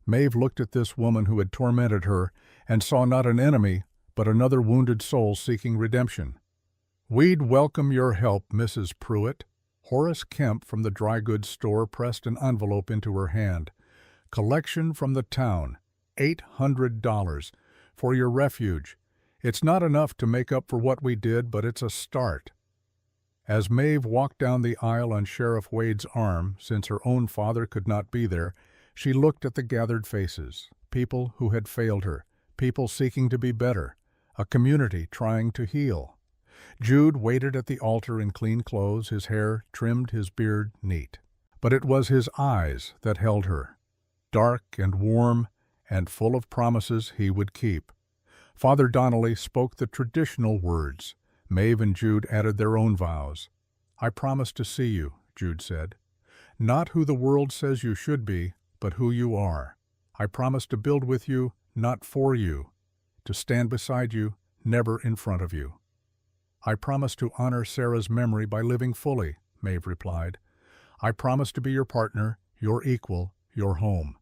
Maeve looked at this woman who had tormented her and saw not an enemy, but another wounded soul seeking redemption. "We'd welcome your help, Mrs. Pruitt." Horace Kemp from the dry goods store pressed an envelope into her hand. "Collection from the town, $800, for your refuge. It's not enough to make up for what we did, but it's a start." As Maeve walked down the aisle on Sheriff Wade's arm, since her own father could not be there, she looked at the gathered faces, people who had failed her, people seeking to be better, a community trying to heal. Jude waited at the altar in clean clothes, his hair trimmed, his beard neat. But it was his eyes that held her, dark and warm and full of promises he would keep. Father Donnelly spoke the traditional words. Maeve and Jude added their own vows. "I promise to see you," Jude said. "Not who the world says you should be, but who you are. I promise to build with you, not for you. To stand beside you, never in front of you." "I promise to honor Sarah's memory by living fully," Maeve replied. "I promise to be your partner, your equal, your home.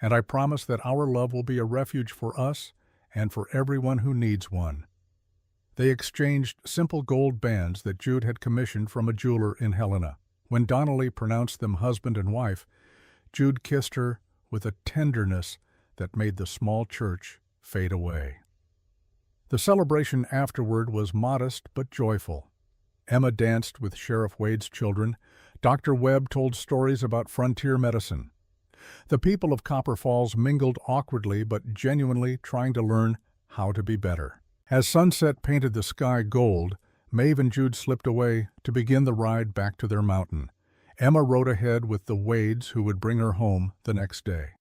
And I promise that our love will be a refuge for us and for everyone who needs one." They exchanged simple gold bands that Jude had commissioned from a jeweler in Helena. When Donnelly pronounced them husband and wife, Jude kissed her with a tenderness that made the small church fade away. The celebration afterward was modest but joyful. Emma danced with Sheriff Wade's children. Dr. Webb told stories about frontier medicine. The people of Copper Falls mingled awkwardly but genuinely, trying to learn how to be better. As sunset painted the sky gold, Maeve and Jude slipped away to begin the ride back to their mountain. Emma rode ahead with the Wades, who would bring her home the next day.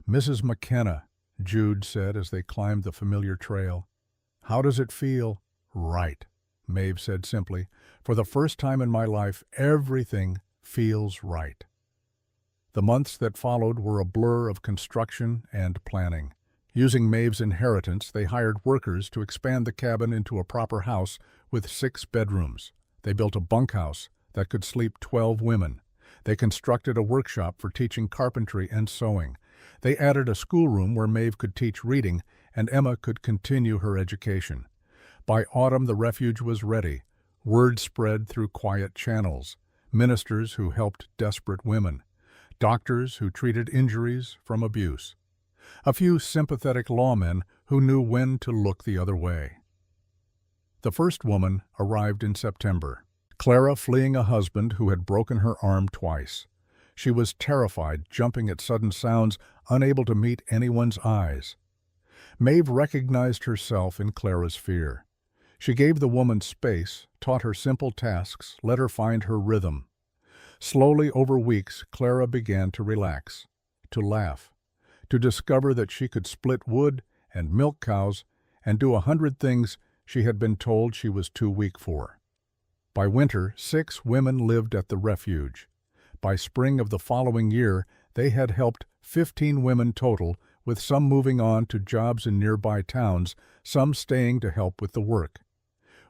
"Mrs. McKenna," Jude said as they climbed the familiar trail. "How does it feel?" "Right," Maeve said simply. "For the first time in my life, everything feels right." The months that followed were a blur of construction and planning. Using Maeve's inheritance, they hired workers to expand the cabin into a proper house with 6 bedrooms. They built a bunkhouse that could sleep 12 women. They constructed a workshop for teaching carpentry and sewing. They added a schoolroom where Maeve could teach reading and Emma could continue her education. By autumn, the refuge was ready. Word spread through quiet channels. Ministers who helped desperate women. Doctors who treated injuries from abuse. A few sympathetic lawmen who knew when to look the other way. The first woman arrived in September. Clara fleeing a husband who had broken her arm twice. She was terrified, jumping at sudden sounds, unable to meet anyone's eyes. Maeve recognized herself in Clara's fear. She gave the woman space, taught her simple tasks, let her find her rhythm. Slowly, over weeks, Clara began to relax, to laugh, to discover that she could split wood and milk cows and do 100 things she had been told she was too weak for. By winter, 6 women lived at the refuge. By spring of the following year, they had helped 15 women total, with some moving on to jobs in nearby towns, some staying to help with the work.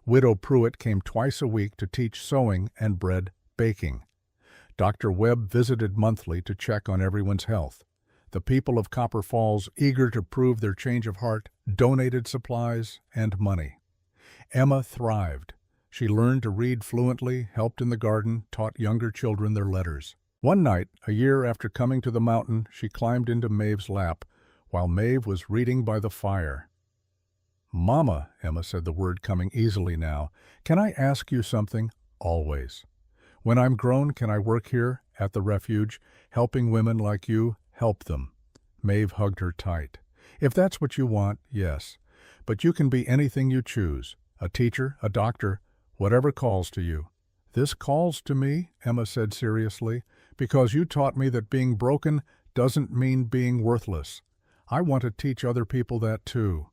Widow Pruitt came twice a week to teach sewing and bread baking. Dr. Webb visited monthly to check on everyone's health. The people of Copper Falls, eager to prove their change of heart, donated supplies and money. Emma thrived. She learned to read fluently, helped in the garden, taught younger children their letters. One night, a year after coming to the mountain, she climbed into Maeve's lap, while Maeve was reading by the fire. "Mama," Emma said, the word coming easily now, "can I ask you something?" "Always." "When I'm grown, can I work here, at the refuge, helping women like you, help them?" Maeve hugged her tight. "If that's what you want, yes. But you can be anything you choose. A teacher, a doctor, whatever calls to you." "This calls to me," Emma said seriously, "because you taught me that being broken doesn't mean being worthless. I want to teach other people that too."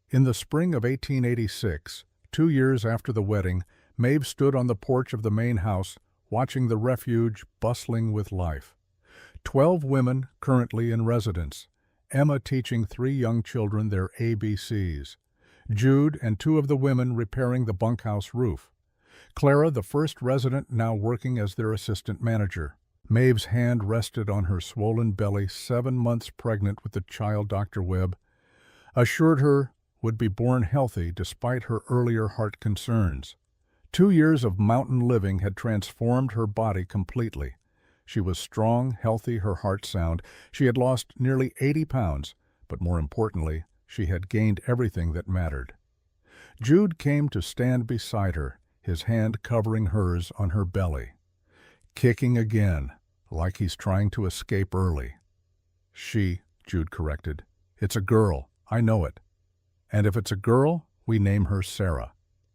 In the spring of 1886, 2 years after the wedding, Maeve stood on the porch of the main house, watching the refuge bustling with life. 12 women currently in residence, Emma teaching 3 young children their ABCs, Jude and 2 of the women repairing the bunkhouse roof, Clara, the first resident, now working as their assistant manager. Maeve's hand rested on her swollen belly, 7 months pregnant with the child Dr. Webb assured her would be born healthy despite her earlier heart concerns. 2 years of mountain living had transformed her body completely. She was strong, healthy, her heart sound. She had lost nearly 80 pounds, but more importantly, she had gained everything that mattered. Jude came to stand beside her, his hand covering hers on her belly. "Kicking again, like he's trying to escape early." "She," Jude corrected. "It's a girl, I know it. And if it's a girl, we name her Sarah.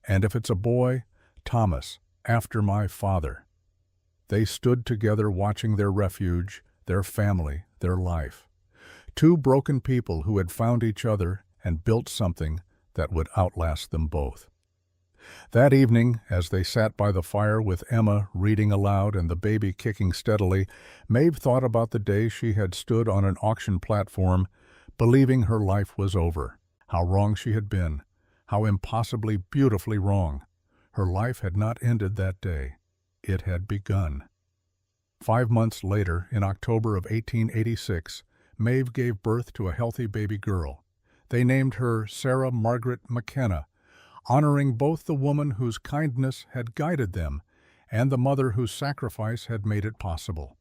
And if it's a boy, Thomas, after my father." They stood together watching their refuge, their family, their life. 2 broken people who had found each other and built something that would outlast them both. That evening, as they sat by the fire with Emma reading aloud and the baby kicking steadily, Maeve thought about the day she had stood on an auction platform, believing her life was over. How wrong she had been. How impossibly beautifully wrong. Her life had not ended that day. It had begun. 5 months later, in October of 1886, Maeve gave birth to a healthy baby girl. They named her Sarah Margaret McKenna, honoring both the woman whose kindness had guided them and the mother whose sacrifice had made it possible.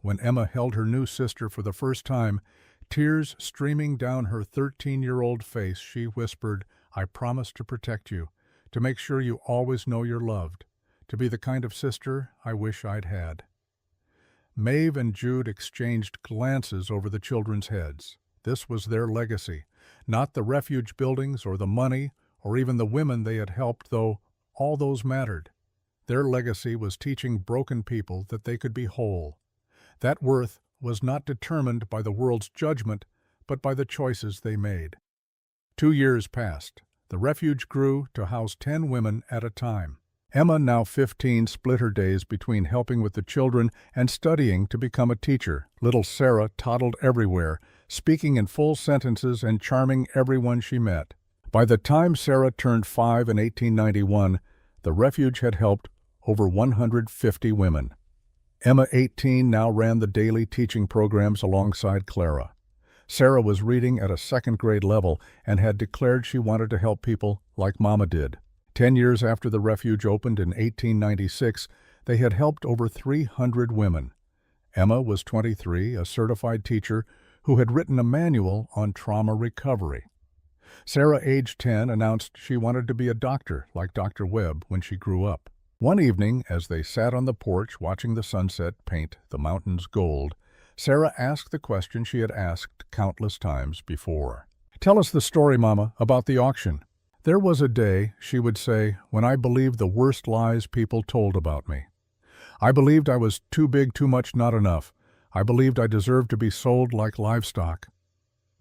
When Emma held her new sister for the first time, tears streaming down her 13-year-old face, she whispered, "I promise to protect you, to make sure you always know you're loved, to be the kind of sister I wish I'd had." Maeve and Jude exchanged glances over the children's heads. This was their legacy, not the refuge buildings or the money or even the women they had helped, though all those mattered. Their legacy was teaching broken people that they could be whole. That worth was not determined by the world's judgment, but by the choices they made. 2 years passed. The refuge grew to house 10 women at a time. Emma, now 15, split her days between helping with the children and studying to become a teacher. Little Sarah toddled everywhere, speaking in full sentences and charming everyone she met. By the time Sarah turned 5 in 1891, the refuge had helped over 150 women. Emma, 18, now ran the daily teaching programs alongside Clara. Sarah was reading at a second-grade level and had declared she wanted to help people like Mama did. 10 years after the refuge opened in 1896, they had helped over 300 women. Emma was 23, a certified teacher who had written a manual on trauma recovery. Sarah, age 10, announced she wanted to be a doctor like Dr. Webb when she grew up. One evening, as they sat on the porch watching the sunset paint the mountains gold, Sarah asked the question she had asked countless times before. "Tell us the story, Mama, about the auction." "There was a day," she would say, "when I believed the worst lies people told about me. I believed I was too big, too much, not enough. I believed I deserved to be sold like livestock.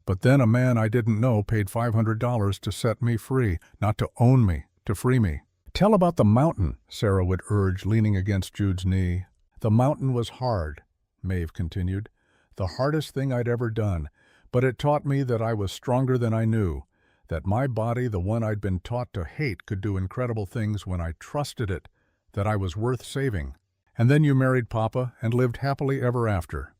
But then a man I didn't know paid $500 to set me free, not to own me, to free me." "Tell about the mountain," Sarah would urge, leaning against Jude's knee. "The mountain was hard," Maeve continued. "The hardest thing I'd ever done, but it taught me that I was stronger than I knew, that my body, the one I'd been taught to hate, could do incredible things when I trusted it, that I was worth saving. And then you married Papa and lived happily ever after."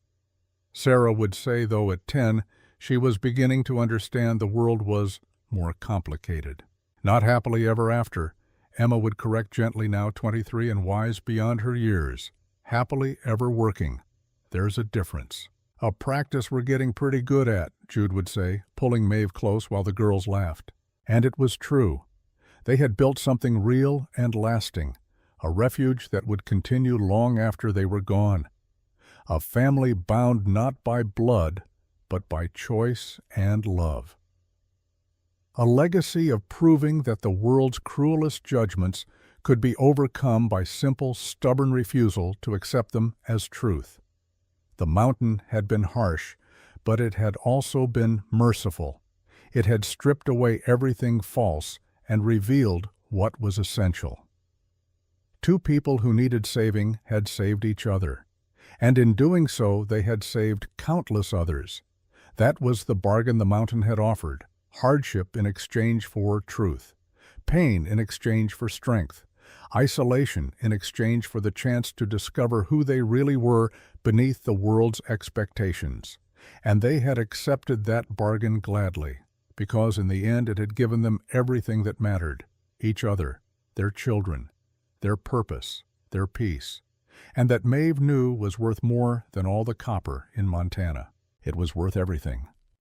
Sarah would say, though at 10, she was beginning to understand the world was more complicated. "Not happily ever after," Emma would correct gently, now 23 and wise beyond her years. "Happily ever working. There's a difference." "A practice we're getting pretty good at," Jude would say, pulling Maeve close while the girls laughed. And it was true. They had built something real and lasting, a refuge that would continue long after they were gone. A family bound not by blood, but by choice and love. A legacy of proving that the world's cruelest judgments could be overcome by simple, stubborn refusal to accept them as truth. The mountain had been harsh, but it had also been merciful. It had stripped away everything false and revealed what was essential. 2 people who needed saving had saved each other, and in doing so they had saved countless others. That was the bargain the mountain had offered: hardship in exchange for truth, pain in exchange for strength, isolation in exchange for the chance to discover who they really were beneath the world's expectations. And they had accepted that bargain gladly, because in the end it had given them everything that mattered: each other, their children, their purpose, their peace. And that Maeve knew was worth more than all the copper in Montana. It was worth everything.